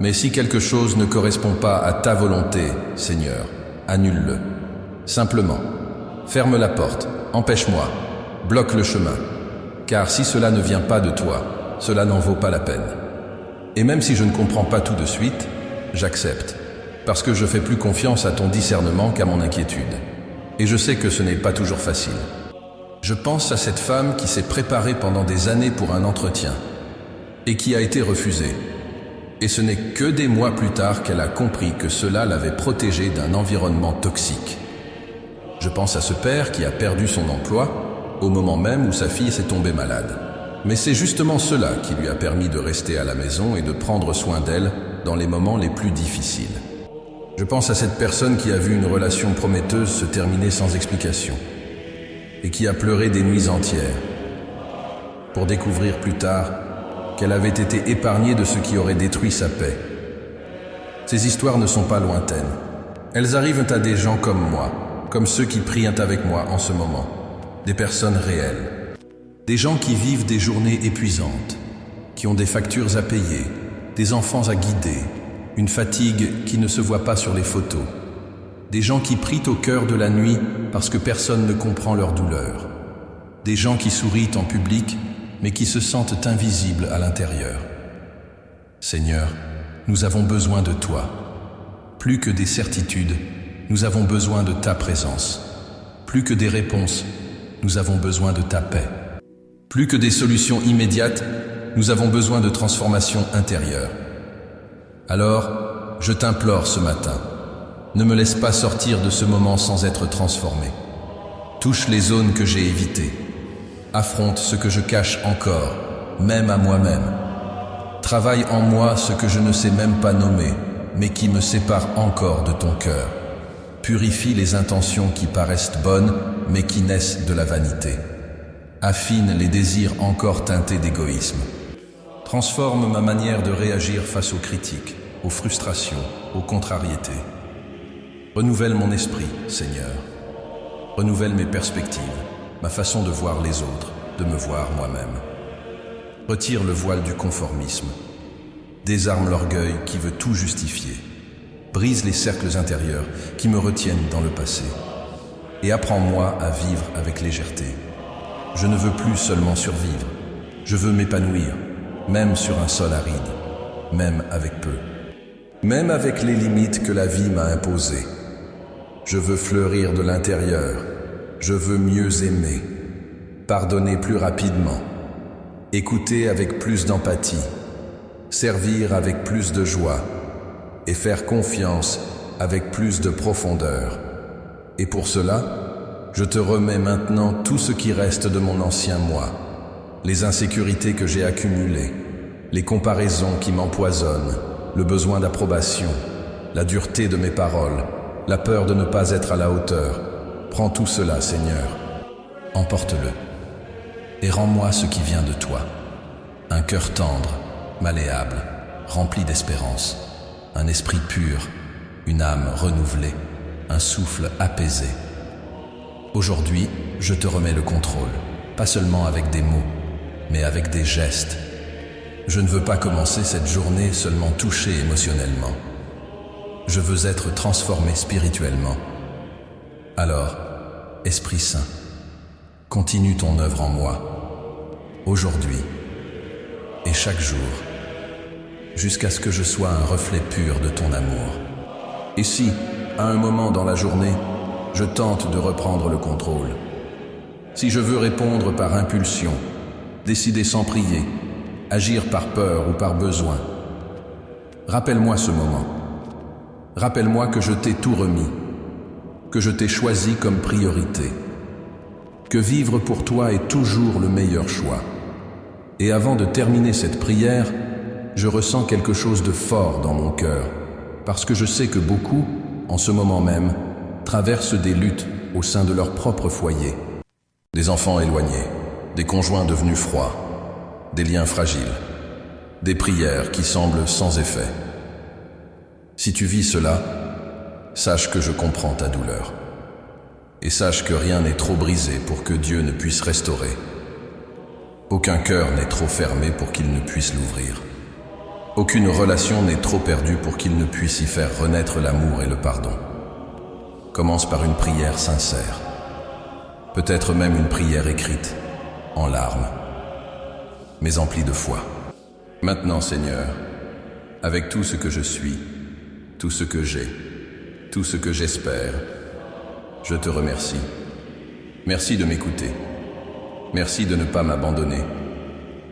[SPEAKER 1] Mais si quelque chose ne correspond pas à ta volonté, Seigneur, annule-le. Simplement, ferme la porte, empêche-moi, bloque le chemin. Car si cela ne vient pas de toi, cela n'en vaut pas la peine. Et même si je ne comprends pas tout de suite, j'accepte, parce que je fais plus confiance à ton discernement qu'à mon inquiétude. Et je sais que ce n'est pas toujours facile. Je pense à cette femme qui s'est préparée pendant des années pour un entretien, et qui a été refusée. Et ce n'est que des mois plus tard qu'elle a compris que cela l'avait protégée d'un environnement toxique. Je pense à ce père qui a perdu son emploi au moment même où sa fille s'est tombée malade. Mais c'est justement cela qui lui a permis de rester à la maison et de prendre soin d'elle dans les moments les plus difficiles. Je pense à cette personne qui a vu une relation prometteuse se terminer sans explication et qui a pleuré des nuits entières pour découvrir plus tard qu'elle avait été épargnée de ce qui aurait détruit sa paix. Ces histoires ne sont pas lointaines. Elles arrivent à des gens comme moi, comme ceux qui prient avec moi en ce moment. Des personnes réelles. Des gens qui vivent des journées épuisantes, qui ont des factures à payer, des enfants à guider, une fatigue qui ne se voit pas sur les photos. Des gens qui prient au cœur de la nuit parce que personne ne comprend leur douleur. Des gens qui sourient en public, mais qui se sentent invisibles à l'intérieur. Seigneur, nous avons besoin de toi. Plus que des certitudes, nous avons besoin de ta présence. Plus que des réponses, nous avons besoin de ta paix. Plus que des solutions immédiates, nous avons besoin de transformation intérieure. Alors, je t'implore ce matin, ne me laisse pas sortir de ce moment sans être transformé. Touche les zones que j'ai évitées. Affronte ce que je cache encore, même à moi-même. Travaille en moi ce que je ne sais même pas nommer, mais qui me sépare encore de ton cœur. Purifie les intentions qui paraissent bonnes, mais qui naissent de la vanité. Affine les désirs encore teintés d'égoïsme. Transforme ma manière de réagir face aux critiques, aux frustrations, aux contrariétés. Renouvelle mon esprit, Seigneur. Renouvelle mes perspectives, ma façon de voir les autres, de me voir moi-même. Retire le voile du conformisme. Désarme l'orgueil qui veut tout justifier. Brise les cercles intérieurs qui me retiennent dans le passé. Et apprends-moi à vivre avec légèreté. Je ne veux plus seulement survivre. Je veux m'épanouir, même sur un sol aride, même avec peu. Même avec les limites que la vie m'a imposées. Je veux fleurir de l'intérieur. Je veux mieux aimer. Pardonner plus rapidement. Écouter avec plus d'empathie. Servir avec plus de joie. Et faire confiance avec plus de profondeur. Et pour cela, je te remets maintenant tout ce qui reste de mon ancien moi. Les insécurités que j'ai accumulées, les comparaisons qui m'empoisonnent, le besoin d'approbation, la dureté de mes paroles, la peur de ne pas être à la hauteur. Prends tout cela, Seigneur. Emporte-le. Et rends-moi ce qui vient de toi. Un cœur tendre, malléable, rempli d'espérance. Un esprit pur, une âme renouvelée, un souffle apaisé. Aujourd'hui, je te remets le contrôle, pas seulement avec des mots, mais avec des gestes. Je ne veux pas commencer cette journée seulement touché émotionnellement. Je veux être transformé spirituellement. Alors, Esprit Saint, continue ton œuvre en moi, aujourd'hui et chaque jour, jusqu'à ce que je sois un reflet pur de ton amour. Et si, à un moment dans la journée, je tente de reprendre le contrôle, si je veux répondre par impulsion, décider sans prier, agir par peur ou par besoin, rappelle-moi ce moment. Rappelle-moi que je t'ai tout remis, que je t'ai choisi comme priorité, que vivre pour toi est toujours le meilleur choix. Et avant de terminer cette prière, je ressens quelque chose de fort dans mon cœur, parce que je sais que beaucoup, en ce moment même, traversent des luttes au sein de leur propre foyer. Des enfants éloignés, des conjoints devenus froids, des liens fragiles, des prières qui semblent sans effet. Si tu vis cela, sache que je comprends ta douleur. Et sache que rien n'est trop brisé pour que Dieu ne puisse restaurer. Aucun cœur n'est trop fermé pour qu'il ne puisse l'ouvrir. Aucune relation n'est trop perdue pour qu'il ne puisse y faire renaître l'amour et le pardon. Commence par une prière sincère. Peut-être même une prière écrite, en larmes, mais emplie de foi. Maintenant, Seigneur, avec tout ce que je suis, tout ce que j'ai, tout ce que j'espère, je te remercie. Merci de m'écouter. Merci de ne pas m'abandonner.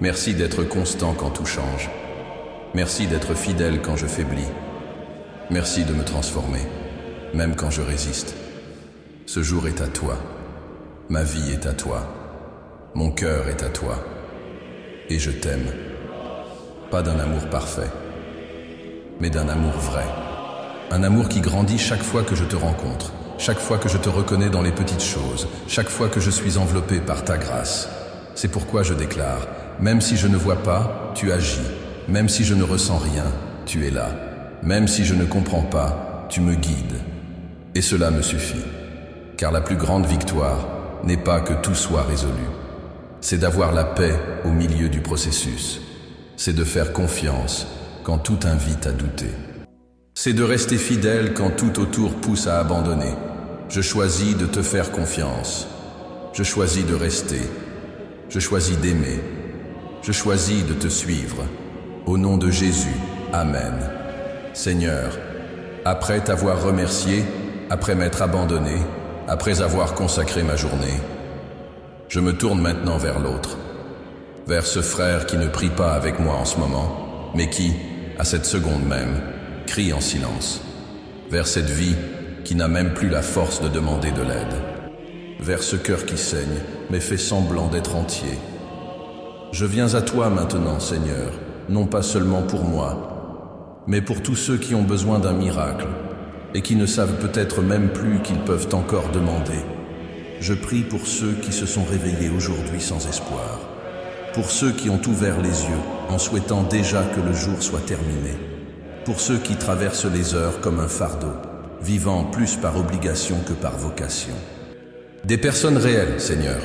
[SPEAKER 1] Merci d'être constant quand tout change. Merci d'être fidèle quand je faiblis. Merci de me transformer, même quand je résiste. Ce jour est à toi. Ma vie est à toi. Mon cœur est à toi. Et je t'aime. Pas d'un amour parfait, mais d'un amour vrai. Un amour qui grandit chaque fois que je te rencontre, chaque fois que je te reconnais dans les petites choses, chaque fois que je suis enveloppé par ta grâce. C'est pourquoi je déclare, même si je ne vois pas, tu agis. Même si je ne ressens rien, tu es là. Même si je ne comprends pas, tu me guides. Et cela me suffit. Car la plus grande victoire n'est pas que tout soit résolu. C'est d'avoir la paix au milieu du processus. C'est de faire confiance quand tout invite à douter. C'est de rester fidèle quand tout autour pousse à abandonner. Je choisis de te faire confiance. Je choisis de rester. Je choisis d'aimer. Je choisis de te suivre. Au nom de Jésus, Amen. Seigneur, après t'avoir remercié, après m'être abandonné, après avoir consacré ma journée, je me tourne maintenant vers l'autre, vers ce frère qui ne prie pas avec moi en ce moment, mais qui, à cette seconde même, crie en silence, vers cette vie qui n'a même plus la force de demander de l'aide, vers ce cœur qui saigne, mais fait semblant d'être entier. Je viens à toi maintenant, Seigneur, non pas seulement pour moi, mais pour tous ceux qui ont besoin d'un miracle et qui ne savent peut-être même plus qu'ils peuvent encore demander. Je prie pour ceux qui se sont réveillés aujourd'hui sans espoir, pour ceux qui ont ouvert les yeux en souhaitant déjà que le jour soit terminé, pour ceux qui traversent les heures comme un fardeau, vivant plus par obligation que par vocation. Des personnes réelles, Seigneur,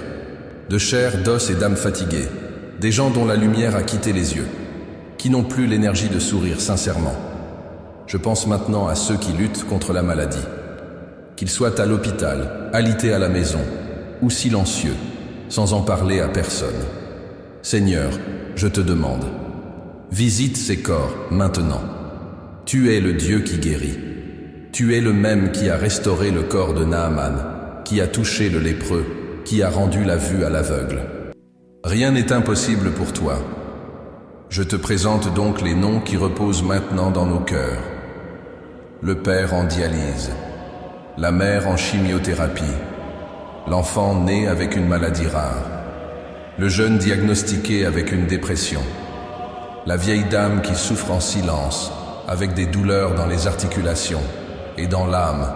[SPEAKER 1] de chair, d'os et d'âme fatiguées, des gens dont la lumière a quitté les yeux, qui n'ont plus l'énergie de sourire sincèrement. Je pense maintenant à ceux qui luttent contre la maladie, qu'ils soient à l'hôpital, alités à la maison, ou silencieux, sans en parler à personne. Seigneur, je te demande, visite ces corps maintenant. Tu es le Dieu qui guérit. Tu es le même qui a restauré le corps de Naaman, qui a touché le lépreux, qui a rendu la vue à l'aveugle. Rien n'est impossible pour toi. Je te présente donc les noms qui reposent maintenant dans nos cœurs. Le père en dialyse, la mère en chimiothérapie, l'enfant né avec une maladie rare, le jeune diagnostiqué avec une dépression, la vieille dame qui souffre en silence, avec des douleurs dans les articulations et dans l'âme.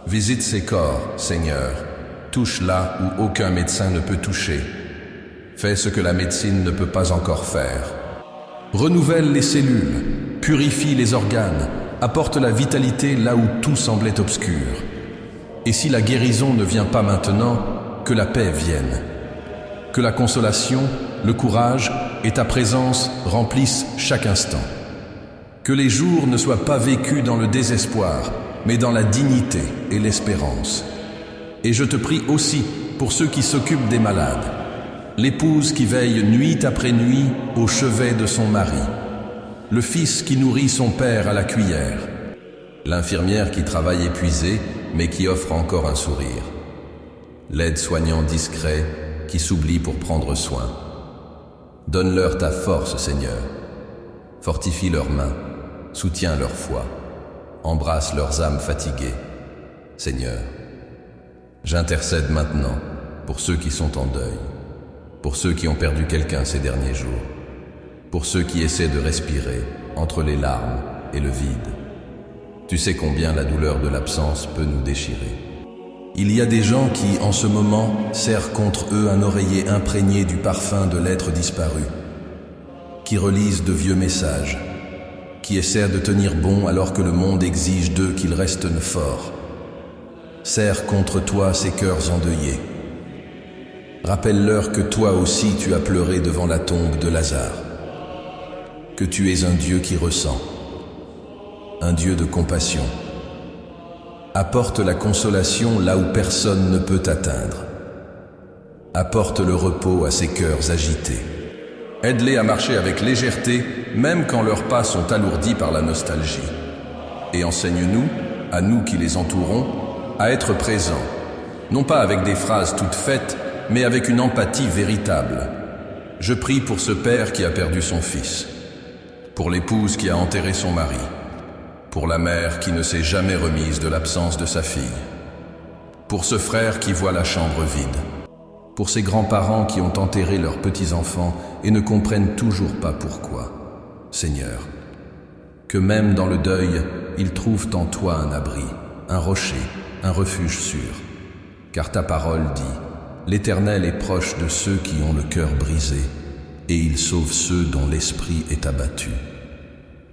[SPEAKER 1] Visite ces corps, Seigneur, touche là où aucun médecin ne peut toucher. Fais ce que la médecine ne peut pas encore faire. Renouvelle les cellules, purifie les organes, apporte la vitalité là où tout semblait obscur. Et si la guérison ne vient pas maintenant, que la paix vienne. Que la consolation, le courage et ta présence remplissent chaque instant. Que les jours ne soient pas vécus dans le désespoir, mais dans la dignité et l'espérance. Et je te prie aussi pour ceux qui s'occupent des malades, l'épouse qui veille nuit après nuit au chevet de son mari, le fils qui nourrit son père à la cuillère, l'infirmière qui travaille épuisée mais qui offre encore un sourire, l'aide-soignant discret qui s'oublie pour prendre soin. Donne-leur ta force, Seigneur. Fortifie leurs mains, soutiens leur foi, embrasse leurs âmes fatiguées. Seigneur, j'intercède maintenant pour ceux qui sont en deuil, pour ceux qui ont perdu quelqu'un ces derniers jours, pour ceux qui essaient de respirer entre les larmes et le vide. Tu sais combien la douleur de l'absence peut nous déchirer. Il y a des gens qui, en ce moment, serrent contre eux un oreiller imprégné du parfum de l'être disparu, qui relisent de vieux messages, qui essaient de tenir bon alors que le monde exige d'eux qu'ils restent forts. Serre contre toi ces cœurs endeuillés. Rappelle-leur que toi aussi tu as pleuré devant la tombe de Lazare, que tu es un Dieu qui ressent, un Dieu de compassion. Apporte la consolation là où personne ne peut atteindre. Apporte le repos à ces cœurs agités. Aide-les à marcher avec légèreté, même quand leurs pas sont alourdis par la nostalgie. Et enseigne-nous, à nous qui les entourons, à être présents, non pas avec des phrases toutes faites, mais avec une empathie véritable. Je prie pour ce père qui a perdu son fils, pour l'épouse qui a enterré son mari, pour la mère qui ne s'est jamais remise de l'absence de sa fille, pour ce frère qui voit la chambre vide, pour ces grands-parents qui ont enterré leurs petits-enfants et ne comprennent toujours pas pourquoi. Seigneur, que même dans le deuil, ils trouvent en toi un abri, un rocher, un refuge sûr. Car ta parole dit, l'Éternel est proche de ceux qui ont le cœur brisé, et il sauve ceux dont l'esprit est abattu.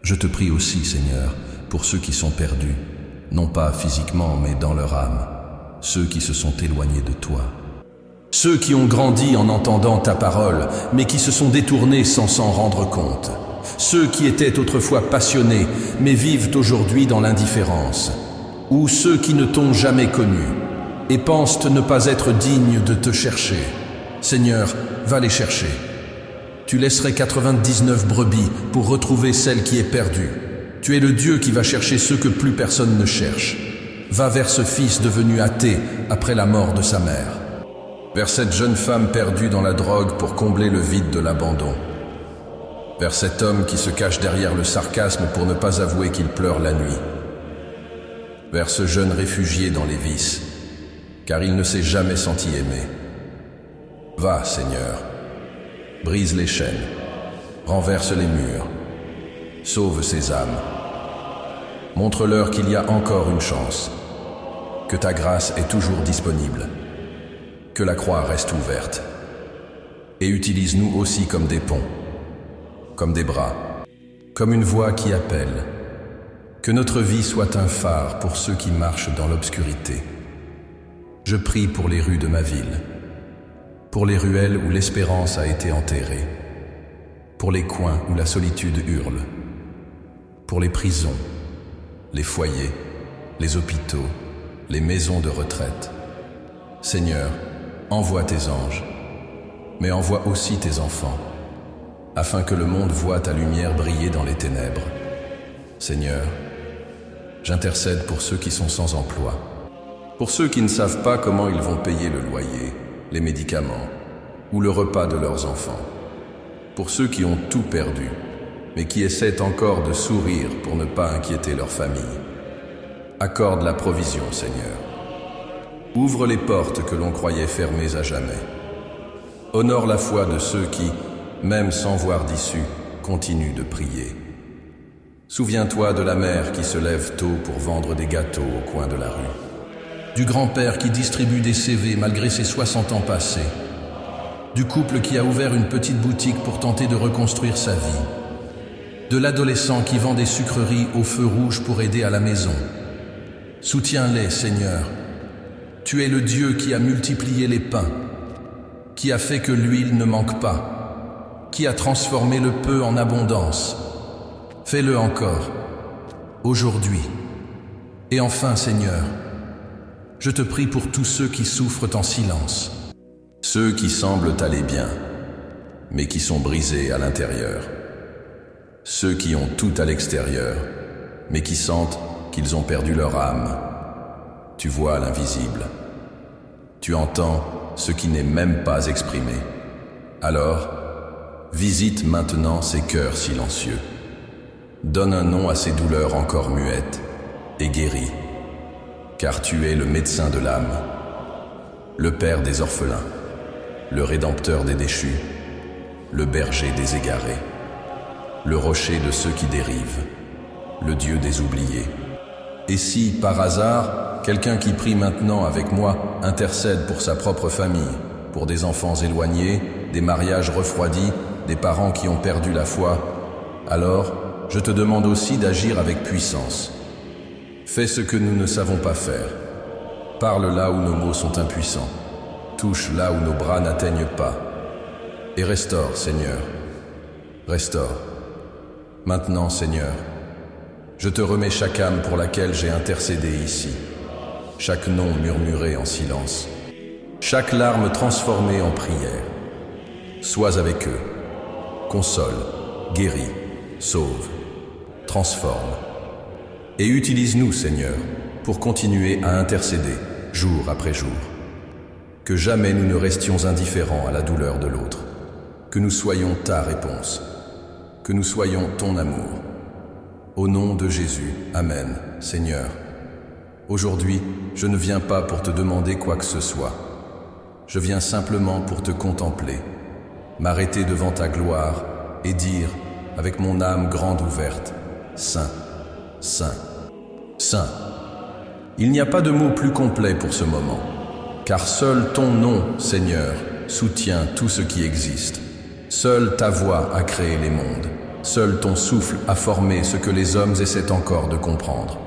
[SPEAKER 1] Je te prie aussi, Seigneur, pour ceux qui sont perdus, non pas physiquement, mais dans leur âme, ceux qui se sont éloignés de toi. Ceux qui ont grandi en entendant ta parole, mais qui se sont détournés sans s'en rendre compte. Ceux qui étaient autrefois passionnés, mais vivent aujourd'hui dans l'indifférence. Ou ceux qui ne t'ont jamais connu, et pensent ne pas être dignes de te chercher. Seigneur, va les chercher. Tu laisserais 99 brebis pour retrouver celle qui est perdue. Tu es le Dieu qui va chercher ceux que plus personne ne cherche. Va vers ce fils devenu athée après la mort de sa mère. Vers cette jeune femme perdue dans la drogue pour combler le vide de l'abandon. Vers cet homme qui se cache derrière le sarcasme pour ne pas avouer qu'il pleure la nuit. Vers ce jeune réfugié dans les vices, car il ne s'est jamais senti aimé. Va, Seigneur, brise les chaînes, renverse les murs, sauve ces âmes. Montre-leur qu'il y a encore une chance, que ta grâce est toujours disponible, que la croix reste ouverte. Et utilise-nous aussi comme des ponts, comme des bras, comme une voix qui appelle. Que notre vie soit un phare pour ceux qui marchent dans l'obscurité. Je prie pour les rues de ma ville, pour les ruelles où l'espérance a été enterrée. pour les coins où la solitude hurle, pour les prisons, les foyers, les hôpitaux, les maisons de retraite. Seigneur, envoie tes anges, mais envoie aussi tes enfants, afin que le monde voie ta lumière briller dans les ténèbres. Seigneur, j'intercède pour ceux qui sont sans emploi, pour ceux qui ne savent pas comment ils vont payer le loyer, les médicaments ou le repas de leurs enfants, pour ceux qui ont tout perdu, mais qui essaient encore de sourire pour ne pas inquiéter leur famille. Accorde la provision, Seigneur. Ouvre les portes que l'on croyait fermées à jamais. Honore la foi de ceux qui, même sans voir d'issue, continuent de prier. Souviens-toi de la mère qui se lève tôt pour vendre des gâteaux au coin de la rue, du grand-père qui distribue des CV malgré ses 60 ans passés, du couple qui a ouvert une petite boutique pour tenter de reconstruire sa vie, de l'adolescent qui vend des sucreries au feu rouge pour aider à la maison. Soutiens-les, Seigneur. Tu es le Dieu qui a multiplié les pains, qui a fait que l'huile ne manque pas, qui a transformé le peu en abondance. Fais-le encore, aujourd'hui. Et enfin, Seigneur, je te prie pour tous ceux qui souffrent en silence, ceux qui semblent aller bien, mais qui sont brisés à l'intérieur, ceux qui ont tout à l'extérieur, mais qui sentent qu'ils ont perdu leur âme. Tu vois l'invisible. Tu entends ce qui n'est même pas exprimé. Alors, visite maintenant ces cœurs silencieux. Donne un nom à ces douleurs encore muettes et guéris, car tu es le médecin de l'âme, le père des orphelins, le rédempteur des déchus, le berger des égarés, le rocher de ceux qui dérivent, le Dieu des oubliés. Et si, par hasard, quelqu'un qui prie maintenant avec moi intercède pour sa propre famille, pour des enfants éloignés, des mariages refroidis, des parents qui ont perdu la foi, alors je te demande aussi d'agir avec puissance. Fais ce que nous ne savons pas faire. Parle là où nos mots sont impuissants. Touche là où nos bras n'atteignent pas. Et restaure, Seigneur. Restaure. Maintenant, Seigneur, je te remets chaque âme pour laquelle j'ai intercédé ici, chaque nom murmuré en silence, chaque larme transformée en prière. Sois avec eux, console, guéris, sauve, transforme. Et utilise-nous, Seigneur, pour continuer à intercéder jour après jour. Que jamais nous ne restions indifférents à la douleur de l'autre, que nous soyons ta réponse, que nous soyons ton amour. Au nom de Jésus, Amen, Seigneur. Aujourd'hui, je ne viens pas pour te demander quoi que ce soit. Je viens simplement pour te contempler, m'arrêter devant ta gloire et dire, avec mon âme grande ouverte, Saint, Saint, Saint. Il n'y a pas de mot plus complet pour ce moment, car seul ton nom, Seigneur, soutient tout ce qui existe. Seule ta voix a créé les mondes. Seul ton souffle a formé ce que les hommes essaient encore de comprendre.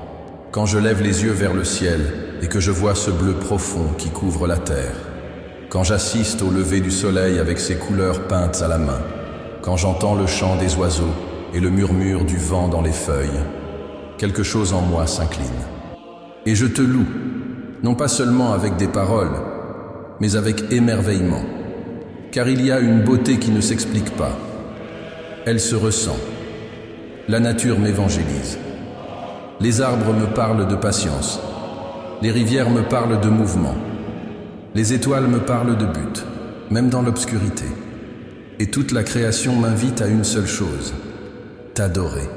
[SPEAKER 1] Quand je lève les yeux vers le ciel et que je vois ce bleu profond qui couvre la terre, quand j'assiste au lever du soleil avec ses couleurs peintes à la main, quand j'entends le chant des oiseaux et le murmure du vent dans les feuilles, quelque chose en moi s'incline. Et je te loue, non pas seulement avec des paroles, mais avec émerveillement, car il y a une beauté qui ne s'explique pas. Elle se ressent. La nature m'évangélise. Les arbres me parlent de patience. Les rivières me parlent de mouvement. Les étoiles me parlent de but, même dans l'obscurité. Et toute la création m'invite à une seule chose, t'adorer.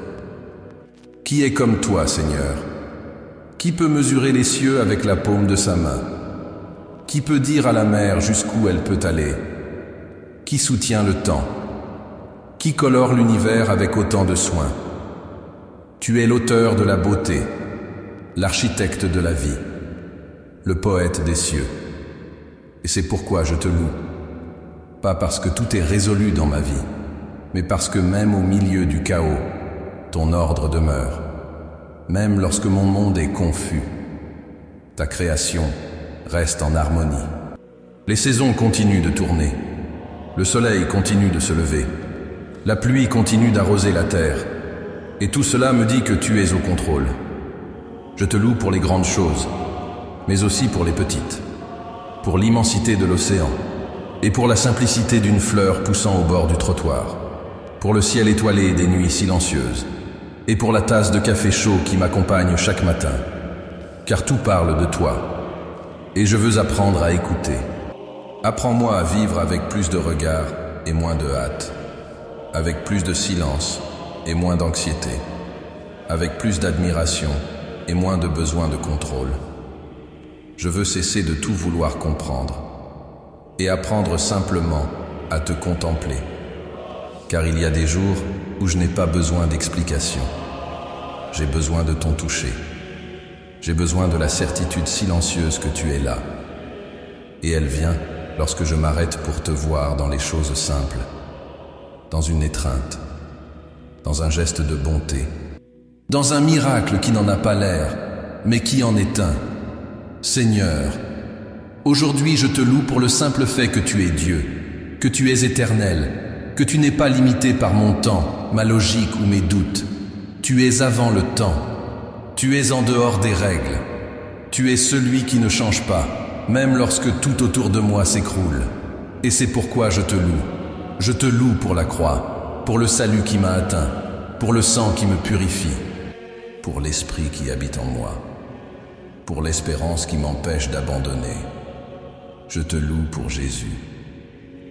[SPEAKER 1] Qui est comme toi, Seigneur? Qui peut mesurer les cieux avec la paume de sa main? Qui peut dire à la mer jusqu'où elle peut aller? Qui soutient le temps? Qui colore l'univers avec autant de soin? Tu es l'auteur de la beauté, l'architecte de la vie, le poète des cieux. Et c'est pourquoi je te loue. Pas parce que tout est résolu dans ma vie, mais parce que même au milieu du chaos, ton ordre demeure. Même lorsque mon monde est confus, ta création reste en harmonie. Les saisons continuent de tourner, le soleil continue de se lever, La pluie continue d'arroser la terre. Et tout cela me dit que tu es au contrôle. Je te loue pour les grandes choses, mais aussi pour les petites, pour l'immensité de l'océan, et pour la simplicité d'une fleur poussant au bord du trottoir, pour le ciel étoilé des nuits silencieuses, et pour la tasse de café chaud qui m'accompagne chaque matin. Car tout parle de toi, et je veux apprendre à écouter. Apprends-moi à vivre avec plus de regard et moins de hâte, avec plus de silence et moins d'anxiété, avec plus d'admiration et moins de besoin de contrôle. Je veux cesser de tout vouloir comprendre et apprendre simplement à te contempler, car il y a des jours où je n'ai pas besoin d'explications. J'ai besoin de ton toucher. J'ai besoin de la certitude silencieuse que tu es là. Et elle vient lorsque je m'arrête pour te voir dans les choses simples, dans une étreinte, dans un geste de bonté, dans un miracle qui n'en a pas l'air, mais qui en est un. Seigneur, aujourd'hui je te loue pour le simple fait que tu es Dieu, que tu es éternel, que tu n'es pas limité par mon temps, ma logique ou mes doutes. Tu es avant le temps. Tu es en dehors des règles. Tu es celui qui ne change pas, même lorsque tout autour de moi s'écroule. Et c'est pourquoi je te loue. Je te loue pour la croix, pour le salut qui m'a atteint, pour le sang qui me purifie, pour l'esprit qui habite en moi, pour l'espérance qui m'empêche d'abandonner. Je te loue pour Jésus,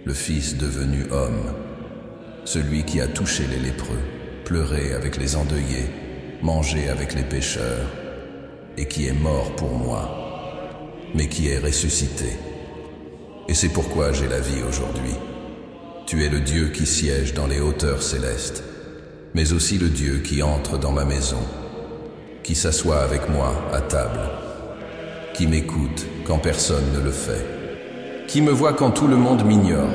[SPEAKER 1] le Fils devenu homme, celui qui a touché les lépreux, pleuré avec les endeuillés, mangé avec les pécheurs, et qui est mort pour moi, mais qui est ressuscité. Et c'est pourquoi j'ai la vie aujourd'hui. Tu es le Dieu qui siège dans les hauteurs célestes, mais aussi le Dieu qui entre dans ma maison, qui s'assoit avec moi à table, qui m'écoute quand personne ne le fait, qui me voit quand tout le monde m'ignore,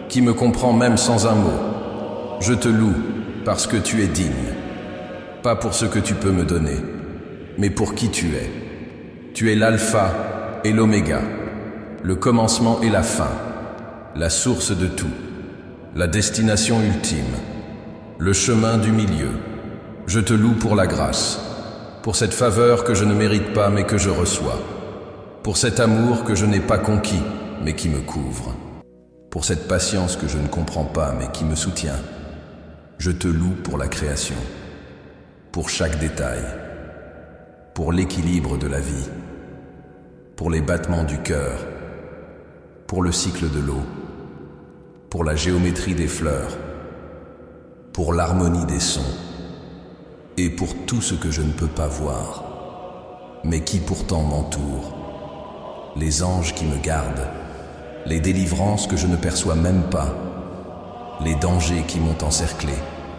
[SPEAKER 1] qui me comprend même sans un mot. Je te loue parce que tu es digne, pas pour ce que tu peux me donner, mais pour qui tu es. Tu es l'alpha et l'oméga, le commencement et la fin, la source de tout, la destination ultime, le chemin du milieu. Je te loue pour la grâce, pour cette faveur que je ne mérite pas mais que je reçois, pour cet amour que je n'ai pas conquis mais qui me couvre, pour cette patience que je ne comprends pas mais qui me soutient. Je te loue pour la création, pour chaque détail, pour l'équilibre de la vie, pour les battements du cœur, pour le cycle de l'eau, pour la géométrie des fleurs, pour l'harmonie des sons, et pour tout ce que je ne peux pas voir, mais qui pourtant m'entoure, les anges qui me gardent, les délivrances que je ne perçois même pas, les dangers qui m'ont encerclé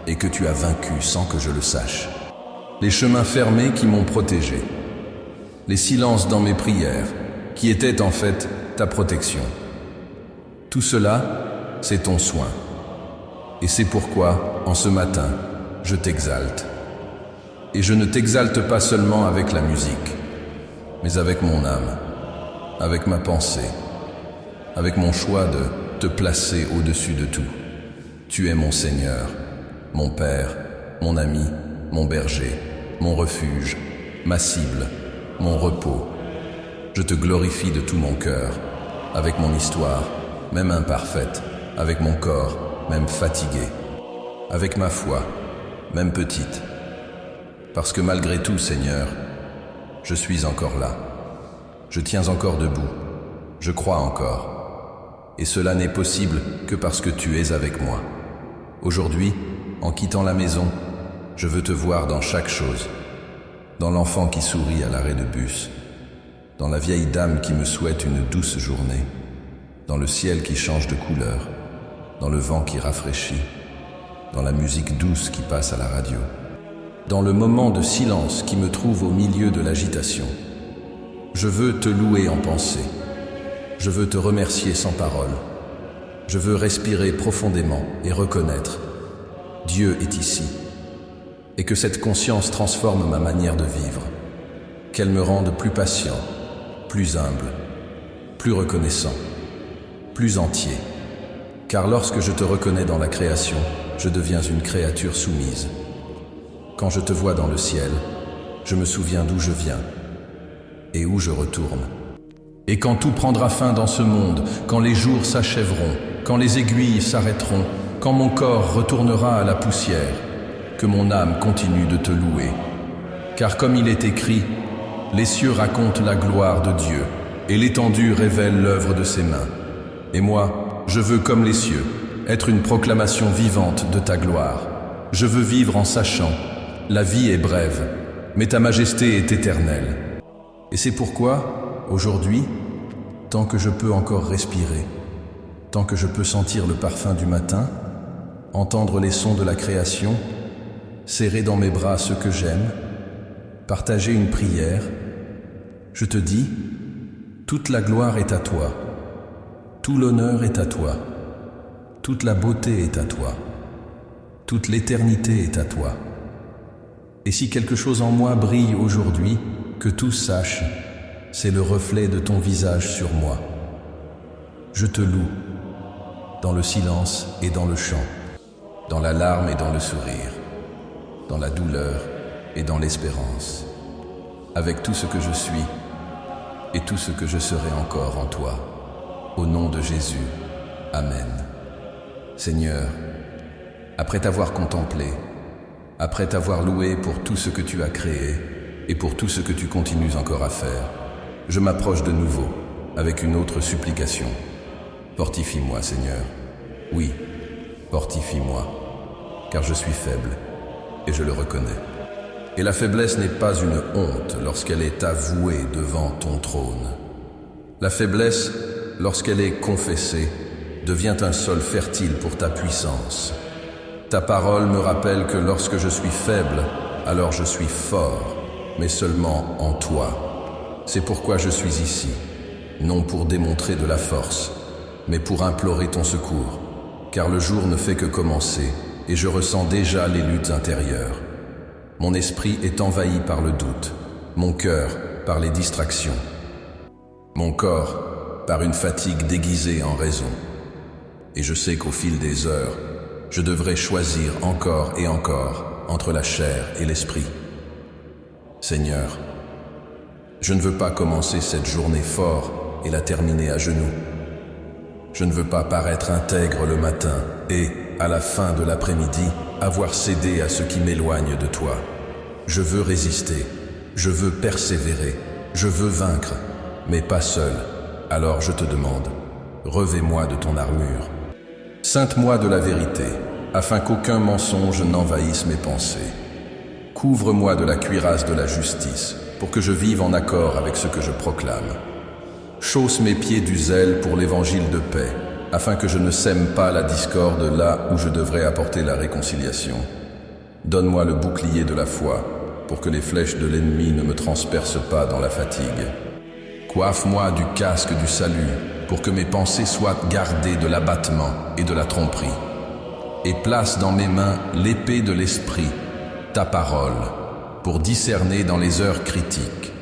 [SPEAKER 1] et que tu as vaincus sans que je le sache, les chemins fermés qui m'ont protégé, les silences dans mes prières qui étaient en fait ta protection. Tout cela, c'est ton soin. Et c'est pourquoi, en ce matin, je t'exalte. Et je ne t'exalte pas seulement avec la musique, mais avec mon âme, avec ma pensée, avec mon choix de te placer au-dessus de tout. Tu es mon Seigneur, mon Père, mon ami, mon berger, mon refuge, ma cible, mon repos. Je te glorifie de tout mon cœur, avec mon histoire, même imparfaite, avec mon corps, même fatigué, avec ma foi, même petite. Parce que malgré tout, Seigneur, je suis encore là. Je tiens encore debout. Je crois encore. Et cela n'est possible que parce que tu es avec moi. Aujourd'hui, en quittant la maison, je veux te voir dans chaque chose. Dans l'enfant qui sourit à l'arrêt de bus, dans la vieille dame qui me souhaite une douce journée, dans le ciel qui change de couleur, dans le vent qui rafraîchit, dans la musique douce qui passe à la radio, dans le moment de silence qui me trouve au milieu de l'agitation. Je veux te louer en pensée. Je veux te remercier sans parole. Je veux respirer profondément et reconnaître Dieu est ici, et que cette conscience transforme ma manière de vivre, qu'elle me rende plus patient, plus humble, plus reconnaissant, plus entier. Car lorsque je te reconnais dans la création, je deviens une créature soumise. Quand je te vois dans le ciel, je me souviens d'où je viens et où je retourne. Et quand tout prendra fin dans ce monde, quand les jours s'achèveront, quand les aiguilles s'arrêteront, quand mon corps retournera à la poussière, que mon âme continue de te louer. Car comme il est écrit, les cieux racontent la gloire de Dieu, et l'étendue révèle l'œuvre de ses mains. Et moi, je veux, comme les cieux, être une proclamation vivante de ta gloire. Je veux vivre en sachant, la vie est brève, mais ta majesté est éternelle. Et c'est pourquoi, aujourd'hui, tant que je peux encore respirer, tant que je peux sentir le parfum du matin, entendre les sons de la création, serrer dans mes bras ceux que j'aime, partager une prière, je te dis, toute la gloire est à toi, tout l'honneur est à toi, toute la beauté est à toi, toute l'éternité est à toi. Et si quelque chose en moi brille aujourd'hui, que tous sachent, c'est le reflet de ton visage sur moi. Je te loue, dans le silence et dans le chant, dans la larme et dans le sourire, dans la douleur et dans l'espérance, avec tout ce que je suis et tout ce que je serai encore en toi. Au nom de Jésus, Amen. Seigneur, après t'avoir contemplé, après t'avoir loué pour tout ce que tu as créé et pour tout ce que tu continues encore à faire, je m'approche de nouveau avec une autre supplication. Fortifie-moi, Seigneur. Oui, fortifie-moi, car je suis faible et je le reconnais. Et la faiblesse n'est pas une honte lorsqu'elle est avouée devant ton trône. La faiblesse, lorsqu'elle est confessée, devient un sol fertile pour ta puissance. Ta parole me rappelle que lorsque je suis faible, alors je suis fort, mais seulement en toi. C'est pourquoi je suis ici, non pour démontrer de la force, mais pour implorer ton secours, car le jour ne fait que commencer et je ressens déjà les luttes intérieures. Mon esprit est envahi par le doute, mon cœur par les distractions, mon corps par une fatigue déguisée en raison. Et je sais qu'au fil des heures, je devrais choisir encore et encore entre la chair et l'esprit. Seigneur, je ne veux pas commencer cette journée fort et la terminer à genoux. Je ne veux pas paraître intègre le matin et, à la fin de l'après-midi, avoir cédé à ce qui m'éloigne de toi. Je veux résister, je veux persévérer, je veux vaincre, mais pas seul. Alors je te demande, revêt-moi de ton armure. Ceinte-moi de la vérité, afin qu'aucun mensonge n'envahisse mes pensées. Couvre-moi de la cuirasse de la justice, pour que je vive en accord avec ce que je proclame. Chausse mes pieds du zèle pour l'évangile de paix, afin que je ne sème pas la discorde là où je devrais apporter la réconciliation. Donne-moi le bouclier de la foi, pour que les flèches de l'ennemi ne me transpercent pas dans la fatigue. Coiffe-moi du casque du salut, pour que mes pensées soient gardées de l'abattement et de la tromperie. Et place dans mes mains l'épée de l'esprit, ta parole, pour discerner dans les heures critiques.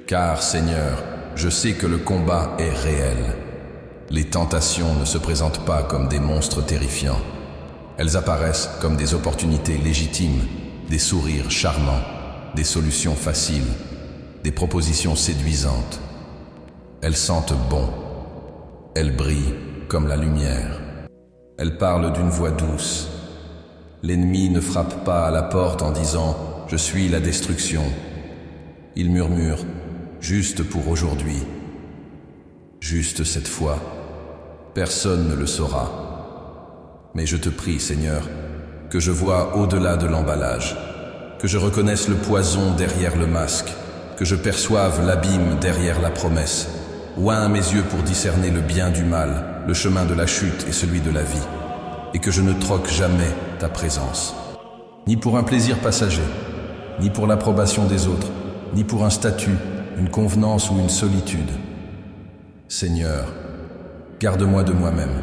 [SPEAKER 1] Car, Seigneur, je sais que le combat est réel. Les tentations ne se présentent pas comme des monstres terrifiants. Elles apparaissent comme des opportunités légitimes, des sourires charmants, des solutions faciles, des propositions séduisantes. Elles sentent bon. Elles brillent comme la lumière. Elles parlent d'une voix douce. L'ennemi ne frappe pas à la porte en disant « Je suis la destruction ». Il murmure « Juste pour aujourd'hui ». Juste cette fois. Personne ne le saura. Mais je te prie, Seigneur, que je voie au-delà de l'emballage, que je reconnaisse le poison derrière le masque, que je perçoive l'abîme derrière la promesse. Oins mes yeux pour discerner le bien du mal, le chemin de la chute et celui de la vie, et que je ne troque jamais ta présence, ni pour un plaisir passager, ni pour l'approbation des autres, ni pour un statut, une convenance ou une solitude. Seigneur, garde-moi de moi-même,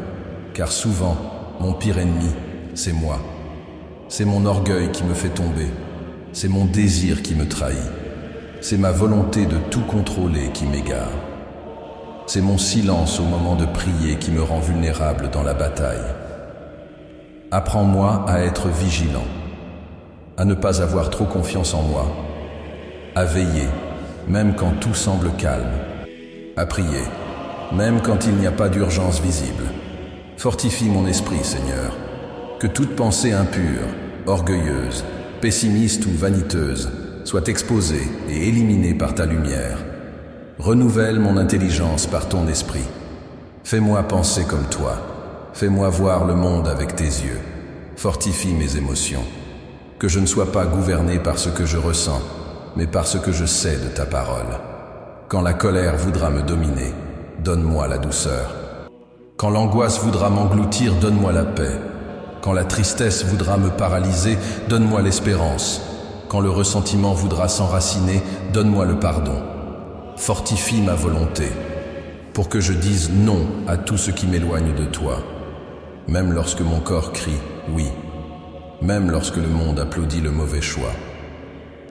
[SPEAKER 1] car souvent, mon pire ennemi, c'est moi. C'est mon orgueil qui me fait tomber, c'est mon désir qui me trahit, c'est ma volonté de tout contrôler qui m'égare. C'est mon silence au moment de prier qui me rend vulnérable dans la bataille. Apprends-moi à être vigilant, à ne pas avoir trop confiance en moi, à veiller, même quand tout semble calme, à prier, même quand il n'y a pas d'urgence visible. Fortifie mon esprit, Seigneur, que toute pensée impure, orgueilleuse, pessimiste ou vaniteuse soit exposée et éliminée par ta lumière. Renouvelle mon intelligence par ton esprit. Fais-moi penser comme toi. Fais-moi voir le monde avec tes yeux. Fortifie mes émotions. Que je ne sois pas gouverné par ce que je ressens, mais par ce que je sais de ta parole. Quand la colère voudra me dominer, donne-moi la douceur. Quand l'angoisse voudra m'engloutir, donne-moi la paix. Quand la tristesse voudra me paralyser, donne-moi l'espérance. Quand le ressentiment voudra s'enraciner, donne-moi le pardon. Fortifie ma volonté, pour que je dise non à tout ce qui m'éloigne de toi. Même lorsque mon corps crie « oui », même lorsque le monde applaudit le mauvais choix,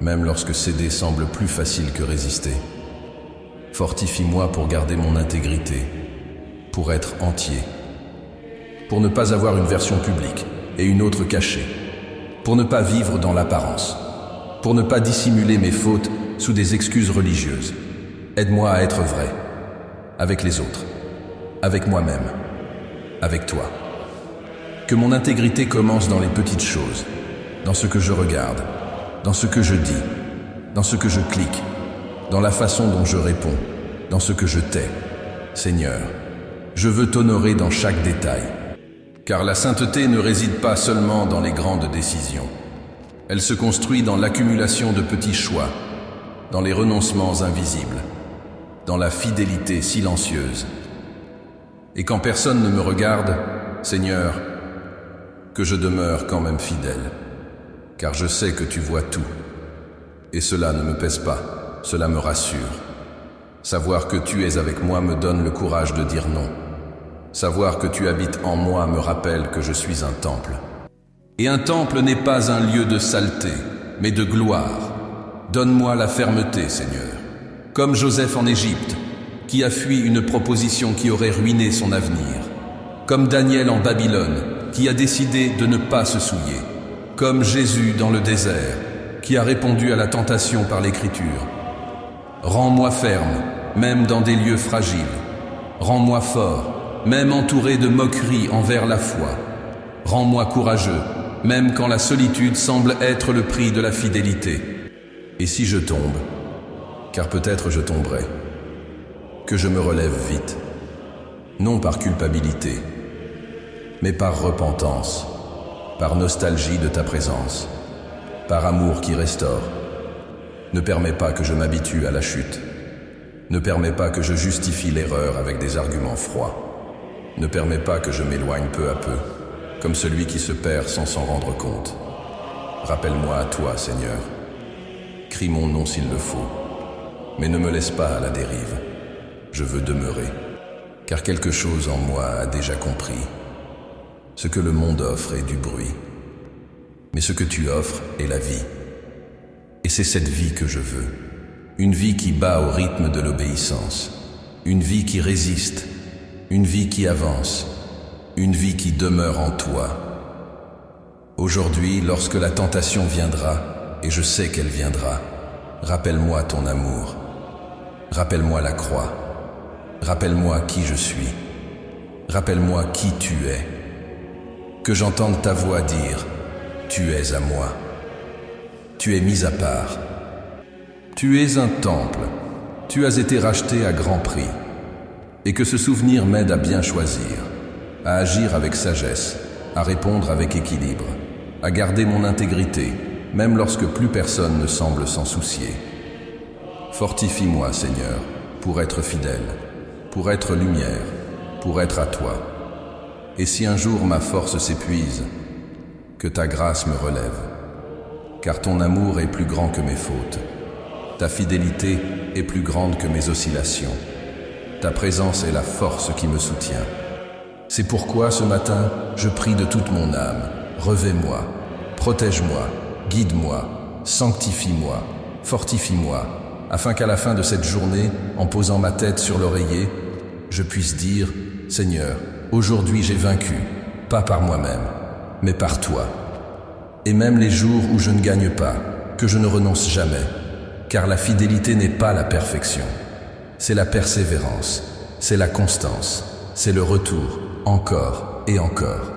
[SPEAKER 1] même lorsque céder semble plus facile que résister. Fortifie-moi pour garder mon intégrité, pour être entier, pour ne pas avoir une version publique et une autre cachée, pour ne pas vivre dans l'apparence, pour ne pas dissimuler mes fautes sous des excuses religieuses. Aide-moi à être vrai, avec les autres, avec moi-même, avec toi. Que mon intégrité commence dans les petites choses, dans ce que je regarde, dans ce que je dis, dans ce que je clique, dans la façon dont je réponds, dans ce que je tais. Seigneur, je veux t'honorer dans chaque détail, car la sainteté ne réside pas seulement dans les grandes décisions. Elle se construit dans l'accumulation de petits choix, dans les renoncements invisibles, dans la fidélité silencieuse. Et quand personne ne me regarde, Seigneur, que je demeure quand même fidèle, car je sais que tu vois tout. Et cela ne me pèse pas, cela me rassure. Savoir que tu es avec moi me donne le courage de dire non. Savoir que tu habites en moi me rappelle que je suis un temple. Et un temple n'est pas un lieu de saleté, mais de gloire. Donne-moi la fermeté, Seigneur. Comme Joseph en Égypte, qui a fui une proposition qui aurait ruiné son avenir. Comme Daniel en Babylone, qui a décidé de ne pas se souiller. Comme Jésus dans le désert, qui a répondu à la tentation par l'écriture. Rends-moi ferme, même dans des lieux fragiles. Rends-moi fort, même entouré de moqueries envers la foi. Rends-moi courageux, même quand la solitude semble être le prix de la fidélité. Et si je tombe, car peut-être je tomberai, que je me relève vite, non par culpabilité, mais par repentance, par nostalgie de ta présence, par amour qui restaure. Ne permets pas que je m'habitue à la chute. Ne permets pas que je justifie l'erreur avec des arguments froids. Ne permets pas que je m'éloigne peu à peu, comme celui qui se perd sans s'en rendre compte. Rappelle-moi à toi, Seigneur. Crie mon nom s'il le faut, mais ne me laisse pas à la dérive. Je veux demeurer, car quelque chose en moi a déjà compris. Ce que le monde offre est du bruit, mais ce que tu offres est la vie. Et c'est cette vie que je veux, une vie qui bat au rythme de l'obéissance, une vie qui résiste, une vie qui avance, une vie qui demeure en toi. Aujourd'hui, lorsque la tentation viendra, et je sais qu'elle viendra, rappelle-moi ton amour, rappelle-moi la croix, rappelle-moi qui je suis, rappelle-moi qui tu es. Que j'entende ta voix dire « Tu es à moi ». Tu es mis à part. Tu es un temple. Tu as été racheté à grand prix. Et que ce souvenir m'aide à bien choisir, à agir avec sagesse, à répondre avec équilibre, à garder mon intégrité, même lorsque plus personne ne semble s'en soucier. Fortifie-moi, Seigneur, pour être fidèle, pour être lumière, pour être à toi. Et si un jour ma force s'épuise, que ta grâce me relève, car ton amour est plus grand que mes fautes. Ta fidélité est plus grande que mes oscillations. Ta présence est la force qui me soutient. C'est pourquoi ce matin, je prie de toute mon âme, revêt-moi, protège-moi, guide-moi, sanctifie-moi, fortifie-moi, afin qu'à la fin de cette journée, en posant ma tête sur l'oreiller, je puisse dire « Seigneur, aujourd'hui j'ai vaincu, pas par moi-même, mais par toi. Et même les jours où je ne gagne pas, que je ne renonce jamais, car la fidélité n'est pas la perfection. C'est la persévérance, c'est la constance, c'est le retour, encore et encore.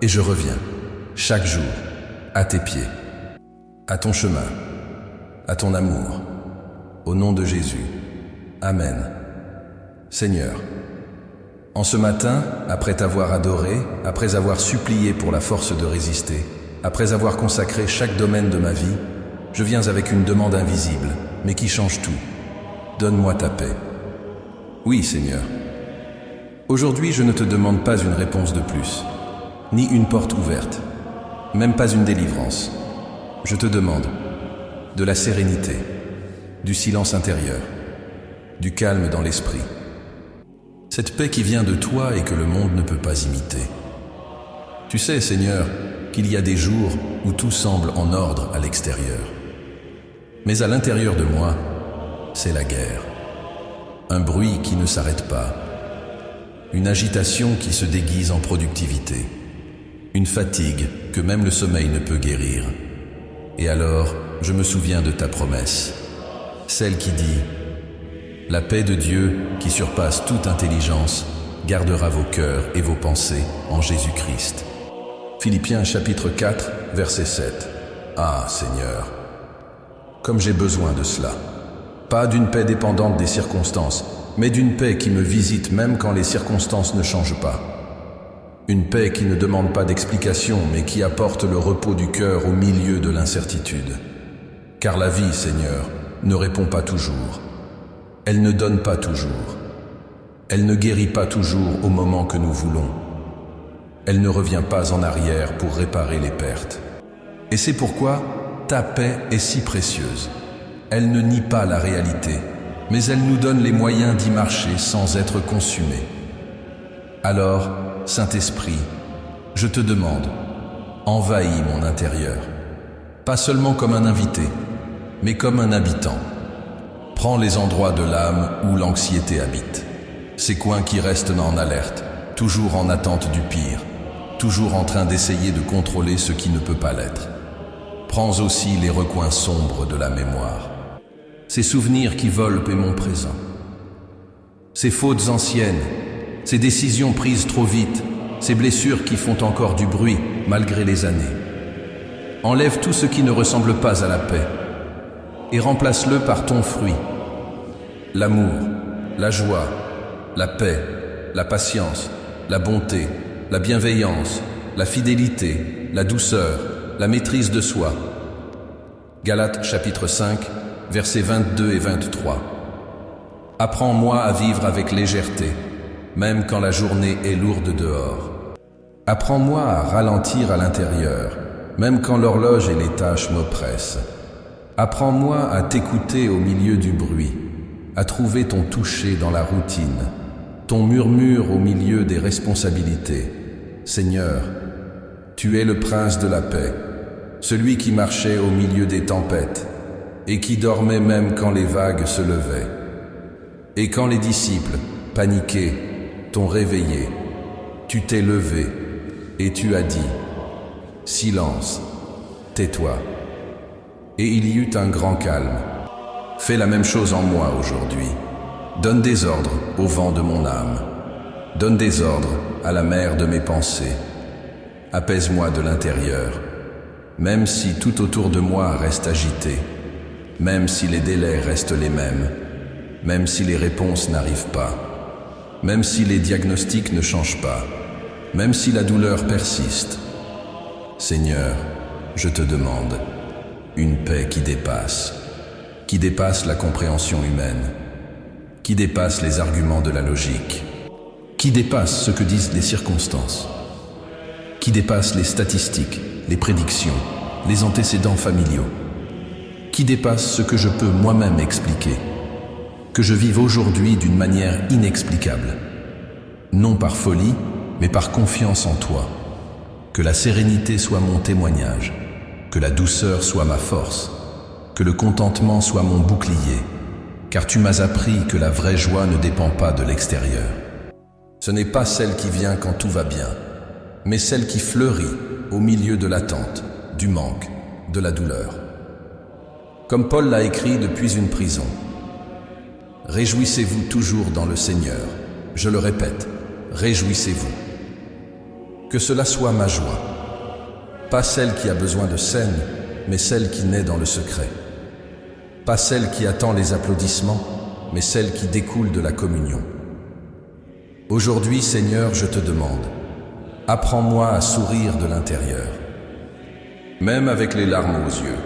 [SPEAKER 1] Et je reviens, chaque jour, à tes pieds, à ton chemin, à ton amour. Au nom de Jésus. Amen. Seigneur, en ce matin, après t'avoir adoré, après avoir supplié pour la force de résister, après avoir consacré chaque domaine de ma vie, je viens avec une demande invisible, mais qui change tout. Donne-moi ta paix. Oui, Seigneur. Aujourd'hui, je ne te demande pas une réponse de plus, ni une porte ouverte, même pas une délivrance. Je te demande de la sérénité, du silence intérieur, du calme dans l'esprit. Cette paix qui vient de toi et que le monde ne peut pas imiter. Tu sais, Seigneur, qu'il y a des jours où tout semble en ordre à l'extérieur. Mais à l'intérieur de moi, c'est la guerre. Un bruit qui ne s'arrête pas. Une agitation qui se déguise en productivité. Une fatigue que même le sommeil ne peut guérir. Et alors, je me souviens de ta promesse. Celle qui dit « La paix de Dieu, qui surpasse toute intelligence, gardera vos cœurs et vos pensées en Jésus-Christ. » Philippiens chapitre 4, verset 7. Ah, Seigneur, comme j'ai besoin de cela. Pas d'une paix dépendante des circonstances, mais d'une paix qui me visite même quand les circonstances ne changent pas. Une paix qui ne demande pas d'explication, mais qui apporte le repos du cœur au milieu de l'incertitude. Car la vie, Seigneur, ne répond pas toujours. Elle ne donne pas toujours. Elle ne guérit pas toujours au moment que nous voulons. Elle ne revient pas en arrière pour réparer les pertes. Et c'est pourquoi ta paix est si précieuse. Elle ne nie pas la réalité, mais elle nous donne les moyens d'y marcher sans être consumés. Alors, Saint-Esprit, je te demande, envahis mon intérieur, pas seulement comme un invité, mais comme un habitant. Prends les endroits de l'âme où l'anxiété habite, ces coins qui restent en alerte, toujours en attente du pire, toujours en train d'essayer de contrôler ce qui ne peut pas l'être. Prends aussi les recoins sombres de la mémoire, ces souvenirs qui volent mon présent, ces fautes anciennes, ces décisions prises trop vite, ces blessures qui font encore du bruit malgré les années. Enlève tout ce qui ne ressemble pas à la paix et remplace-le par ton fruit. L'amour, la joie, la paix, la patience, la bonté, la bienveillance, la fidélité, la douceur, la maîtrise de soi. Galates chapitre 5, versets 22 et 23. Apprends-moi à vivre avec légèreté, même quand la journée est lourde dehors. Apprends-moi à ralentir à l'intérieur, même quand l'horloge et les tâches m'oppressent. Apprends-moi à t'écouter au milieu du bruit, à trouver ton toucher dans la routine, ton murmure au milieu des responsabilités. Seigneur, tu es le prince de la paix, celui qui marchait au milieu des tempêtes et qui dormait même quand les vagues se levaient. Et quand les disciples, paniqués, t'ont réveillé, tu t'es levé et tu as dit « Silence, tais-toi ». Et il y eut un grand calme. Fais la même chose en moi aujourd'hui. Donne des ordres au vent de mon âme. Donne des ordres à la mer de mes pensées. Apaise-moi de l'intérieur, même si tout autour de moi reste agité, même si les délais restent les mêmes, même si les réponses n'arrivent pas, même si les diagnostics ne changent pas, même si la douleur persiste. Seigneur, je te demande une paix qui dépasse la compréhension humaine, qui dépasse les arguments de la logique, qui dépasse ce que disent les circonstances, qui dépasse les statistiques, les prédictions, les antécédents familiaux, qui dépasse ce que je peux moi-même expliquer, que je vive aujourd'hui d'une manière inexplicable, non par folie, mais par confiance en toi, que la sérénité soit mon témoignage, que la douceur soit ma force, que le contentement soit mon bouclier, car tu m'as appris que la vraie joie ne dépend pas de l'extérieur. Ce n'est pas celle qui vient quand tout va bien, mais celle qui fleurit au milieu de l'attente, du manque, de la douleur. Comme Paul l'a écrit depuis une prison. Réjouissez-vous toujours dans le Seigneur. Je le répète, réjouissez-vous. Que cela soit ma joie. Pas celle qui a besoin de scène, mais celle qui naît dans le secret. Pas celle qui attend les applaudissements, mais celle qui découle de la communion. Aujourd'hui, Seigneur, je te demande, apprends-moi à sourire de l'intérieur. Même avec les larmes aux yeux,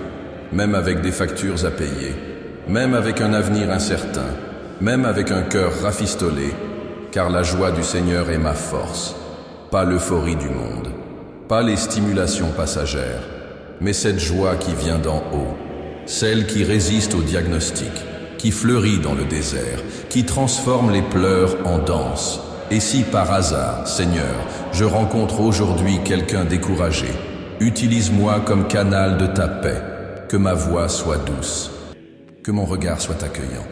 [SPEAKER 1] même avec des factures à payer, même avec un avenir incertain, même avec un cœur rafistolé, car la joie du Seigneur est ma force, pas l'euphorie du monde, pas les stimulations passagères, mais cette joie qui vient d'en haut, celle qui résiste au diagnostic, qui fleurit dans le désert, qui transforme les pleurs en danse. Et si par hasard, Seigneur, je rencontre aujourd'hui quelqu'un découragé, utilise-moi comme canal de ta paix, que ma voix soit douce, que mon regard soit accueillant,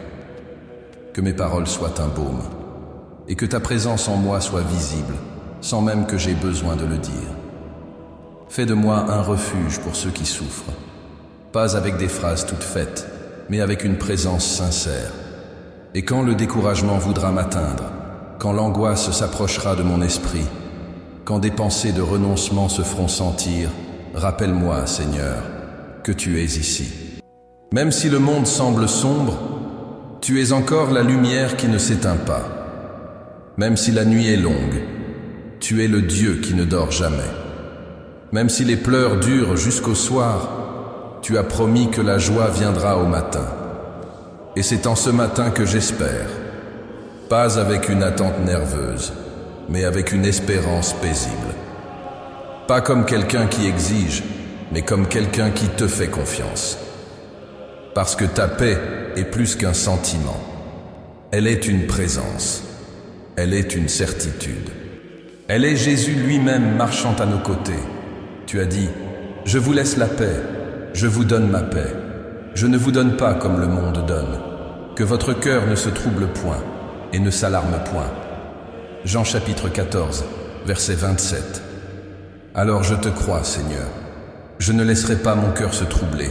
[SPEAKER 1] que mes paroles soient un baume, et que ta présence en moi soit visible, sans même que j'aie besoin de le dire. Fais de moi un refuge pour ceux qui souffrent, pas avec des phrases toutes faites, mais avec une présence sincère. Et quand le découragement voudra m'atteindre, quand l'angoisse s'approchera de mon esprit, quand des pensées de renoncement se feront sentir, rappelle-moi, Seigneur, que tu es ici. Même si le monde semble sombre, tu es encore la lumière qui ne s'éteint pas. Même si la nuit est longue, tu es le Dieu qui ne dort jamais. Même si les pleurs durent jusqu'au soir, tu as promis que la joie viendra au matin. Et c'est en ce matin que j'espère, pas avec une attente nerveuse, mais avec une espérance paisible. Pas comme quelqu'un qui exige, mais comme quelqu'un qui te fait confiance. Parce que ta paix est plus qu'un sentiment. Elle est une présence. Elle est une certitude. Elle est Jésus lui-même marchant à nos côtés. Tu as dit, « Je vous laisse la paix, je vous donne ma paix. Je ne vous donne pas comme le monde donne. Que votre cœur ne se trouble point et ne s'alarme point. » Jean chapitre 14, verset 27. Alors je te crois, Seigneur. Je ne laisserai pas mon cœur se troubler,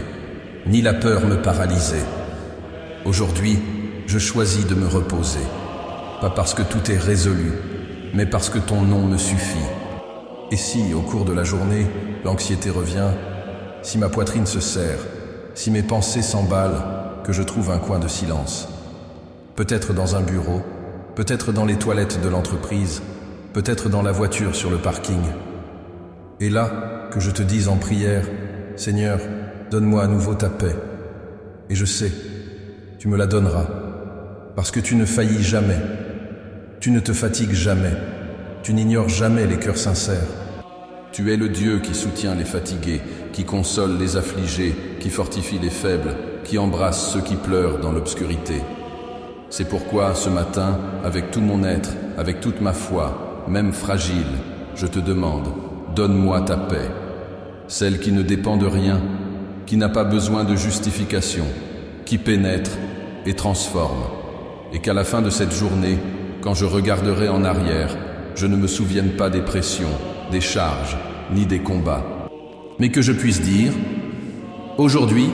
[SPEAKER 1] ni la peur me paralyser. Aujourd'hui, je choisis de me reposer, pas parce que tout est résolu, mais parce que ton nom me suffit. Et si, au cours de la journée, l'anxiété revient, si ma poitrine se serre, si mes pensées s'emballent, que je trouve un coin de silence, peut-être dans un bureau, peut-être dans les toilettes de l'entreprise, peut-être dans la voiture sur le parking. Et là, que je te dise en prière, Seigneur, donne-moi à nouveau ta paix. Et je sais, tu me la donneras, parce que tu ne faillis jamais, tu ne te fatigues jamais, tu n'ignores jamais les cœurs sincères. Tu es le Dieu qui soutient les fatigués, qui console les affligés, qui fortifie les faibles, qui embrasse ceux qui pleurent dans l'obscurité. C'est pourquoi, ce matin, avec tout mon être, avec toute ma foi, même fragile, je te demande, donne-moi ta paix, celle qui ne dépend de rien, qui n'a pas besoin de justification, qui pénètre et transforme, et qu'à la fin de cette journée, quand je regarderai en arrière, je ne me souvienne pas des pressions, des charges, ni des combats, mais que je puisse dire, aujourd'hui,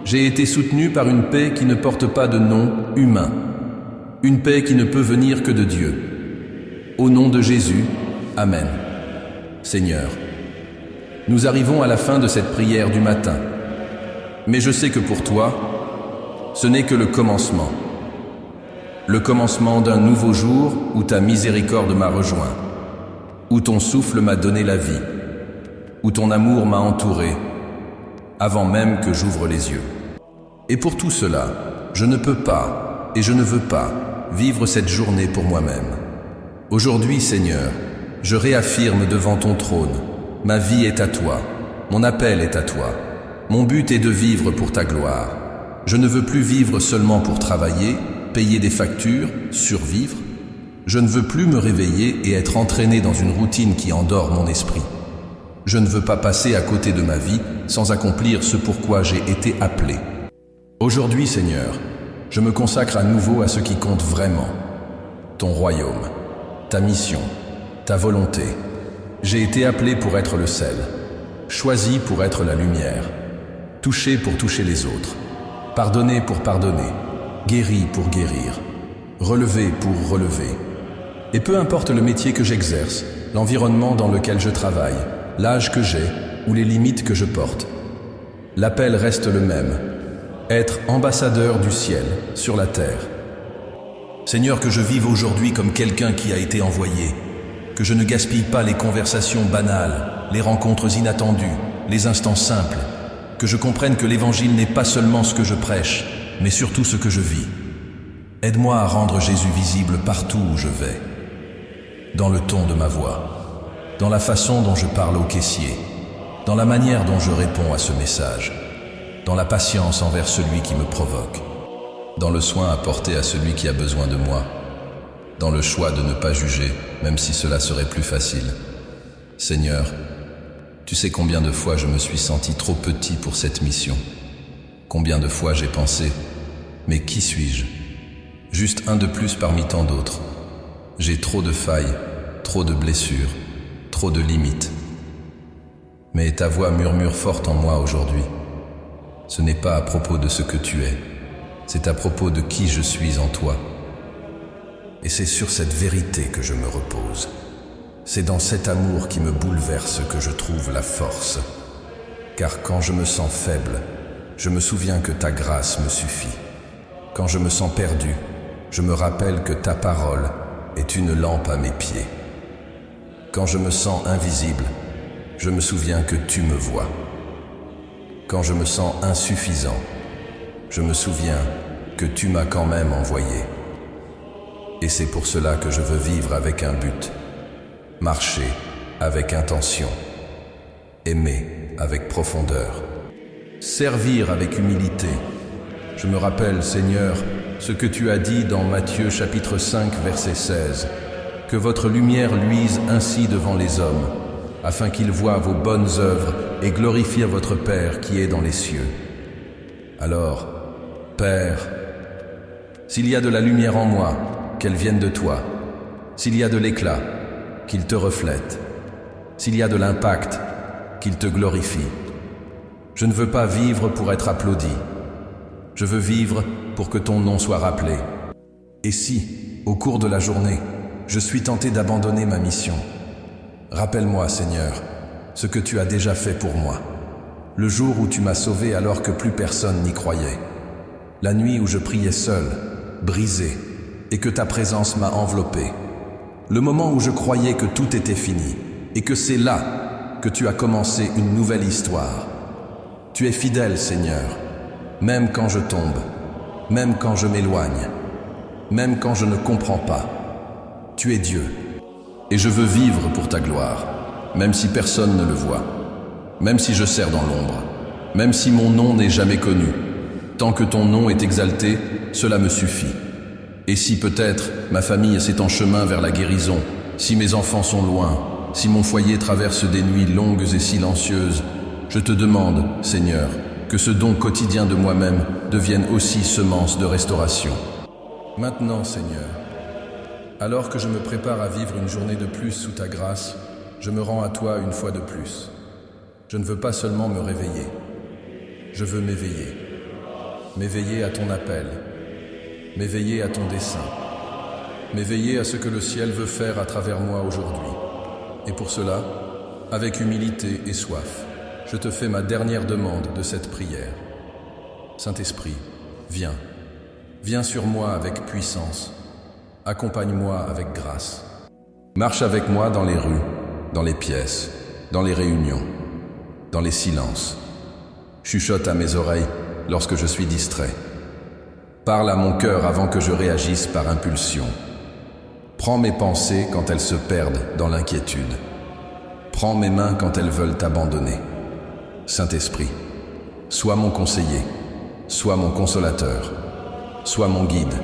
[SPEAKER 1] j'ai été soutenu par une paix qui ne porte pas de nom humain, une paix qui ne peut venir que de Dieu. Au nom de Jésus, Amen. Seigneur, nous arrivons à la fin de cette prière du matin, mais je sais que pour toi, ce n'est que le commencement d'un nouveau jour où ta miséricorde m'a rejoint, où ton souffle m'a donné la vie, où ton amour m'a entouré, avant même que j'ouvre les yeux. Et pour tout cela, je ne peux pas et je ne veux pas vivre cette journée pour moi-même. Aujourd'hui, Seigneur, je réaffirme devant ton trône, ma vie est à toi, mon appel est à toi, mon but est de vivre pour ta gloire. Je ne veux plus vivre seulement pour travailler, payer des factures, survivre. Je ne veux plus me réveiller et être entraîné dans une routine qui endort mon esprit. Je ne veux pas passer à côté de ma vie sans accomplir ce pourquoi j'ai été appelé. Aujourd'hui, Seigneur, je me consacre à nouveau à ce qui compte vraiment, ton royaume, ta mission, ta volonté. J'ai été appelé pour être le sel, choisi pour être la lumière, touché pour toucher les autres, pardonné pour pardonner, guéri pour guérir, relevé pour relever. Et peu importe le métier que j'exerce, l'environnement dans lequel je travaille, l'âge que j'ai ou les limites que je porte, l'appel reste le même, être ambassadeur du ciel sur la terre. Seigneur, que je vive aujourd'hui comme quelqu'un qui a été envoyé, que je ne gaspille pas les conversations banales, les rencontres inattendues, les instants simples, que je comprenne que l'évangile n'est pas seulement ce que je prêche, mais surtout ce que je vis. Aide-moi à rendre Jésus visible partout où je vais, dans le ton de ma voix, dans la façon dont je parle au caissier, dans la manière dont je réponds à ce message, dans la patience envers celui qui me provoque, dans le soin apporté à celui qui a besoin de moi, dans le choix de ne pas juger, même si cela serait plus facile. Seigneur, tu sais combien de fois je me suis senti trop petit pour cette mission. Combien de fois j'ai pensé, mais qui suis-je? Juste un de plus parmi tant d'autres. J'ai trop de failles, trop de blessures, trop de limites. Mais ta voix murmure forte en moi aujourd'hui. Ce n'est pas à propos de ce que tu es, c'est à propos de qui je suis en toi. Et c'est sur cette vérité que je me repose. C'est dans cet amour qui me bouleverse que je trouve la force. Car quand je me sens faible, je me souviens que ta grâce me suffit. Quand je me sens perdu, je me rappelle que ta parole est une lampe à mes pieds. Quand je me sens invisible, je me souviens que tu me vois. Quand je me sens insuffisant, je me souviens que tu m'as quand même envoyé. Et c'est pour cela que je veux vivre avec un but, marcher avec intention, aimer avec profondeur, servir avec humilité. Je me rappelle, Seigneur, ce que tu as dit dans Matthieu chapitre 5, verset 16, que votre lumière luise ainsi devant les hommes, afin qu'ils voient vos bonnes œuvres et glorifient votre Père qui est dans les cieux. Alors, Père, s'il y a de la lumière en moi, qu'elle vienne de toi. S'il y a de l'éclat, qu'il te reflète. S'il y a de l'impact, qu'il te glorifie. Je ne veux pas vivre pour être applaudi. Je veux vivre pour que ton nom soit rappelé. Et si, au cours de la journée, je suis tenté d'abandonner ma mission, rappelle-moi, Seigneur, ce que tu as déjà fait pour moi. Le jour où tu m'as sauvé alors que plus personne n'y croyait. La nuit où je priais seul, brisé, et que ta présence m'a enveloppé. Le moment où je croyais que tout était fini, et que c'est là que tu as commencé une nouvelle histoire. Tu es fidèle, Seigneur, même quand je tombe, même quand je m'éloigne, même quand je ne comprends pas. Tu es Dieu, et je veux vivre pour ta gloire, même si personne ne le voit, même si je sers dans l'ombre, même si mon nom n'est jamais connu. Tant que ton nom est exalté, cela me suffit. Et si peut-être ma famille s'est en chemin vers la guérison, si mes enfants sont loin, si mon foyer traverse des nuits longues et silencieuses, je te demande, Seigneur, que ce don quotidien de moi-même devienne aussi semence de restauration. Maintenant, Seigneur, alors que je me prépare à vivre une journée de plus sous ta grâce, je me rends à toi une fois de plus. Je ne veux pas seulement me réveiller, je veux m'éveiller. M'éveiller à ton appel, m'éveiller à ton dessein, m'éveiller à ce que le ciel veut faire à travers moi aujourd'hui. Et pour cela, avec humilité et soif, je te fais ma dernière demande de cette prière. Saint-Esprit, viens. Viens sur moi avec puissance. Accompagne-moi avec grâce. Marche avec moi dans les rues, dans les pièces, dans les réunions, dans les silences. Chuchote à mes oreilles lorsque je suis distrait. Parle à mon cœur avant que je réagisse par impulsion. Prends mes pensées quand elles se perdent dans l'inquiétude. Prends mes mains quand elles veulent abandonner. Saint-Esprit, sois mon conseiller, sois mon consolateur, sois mon guide.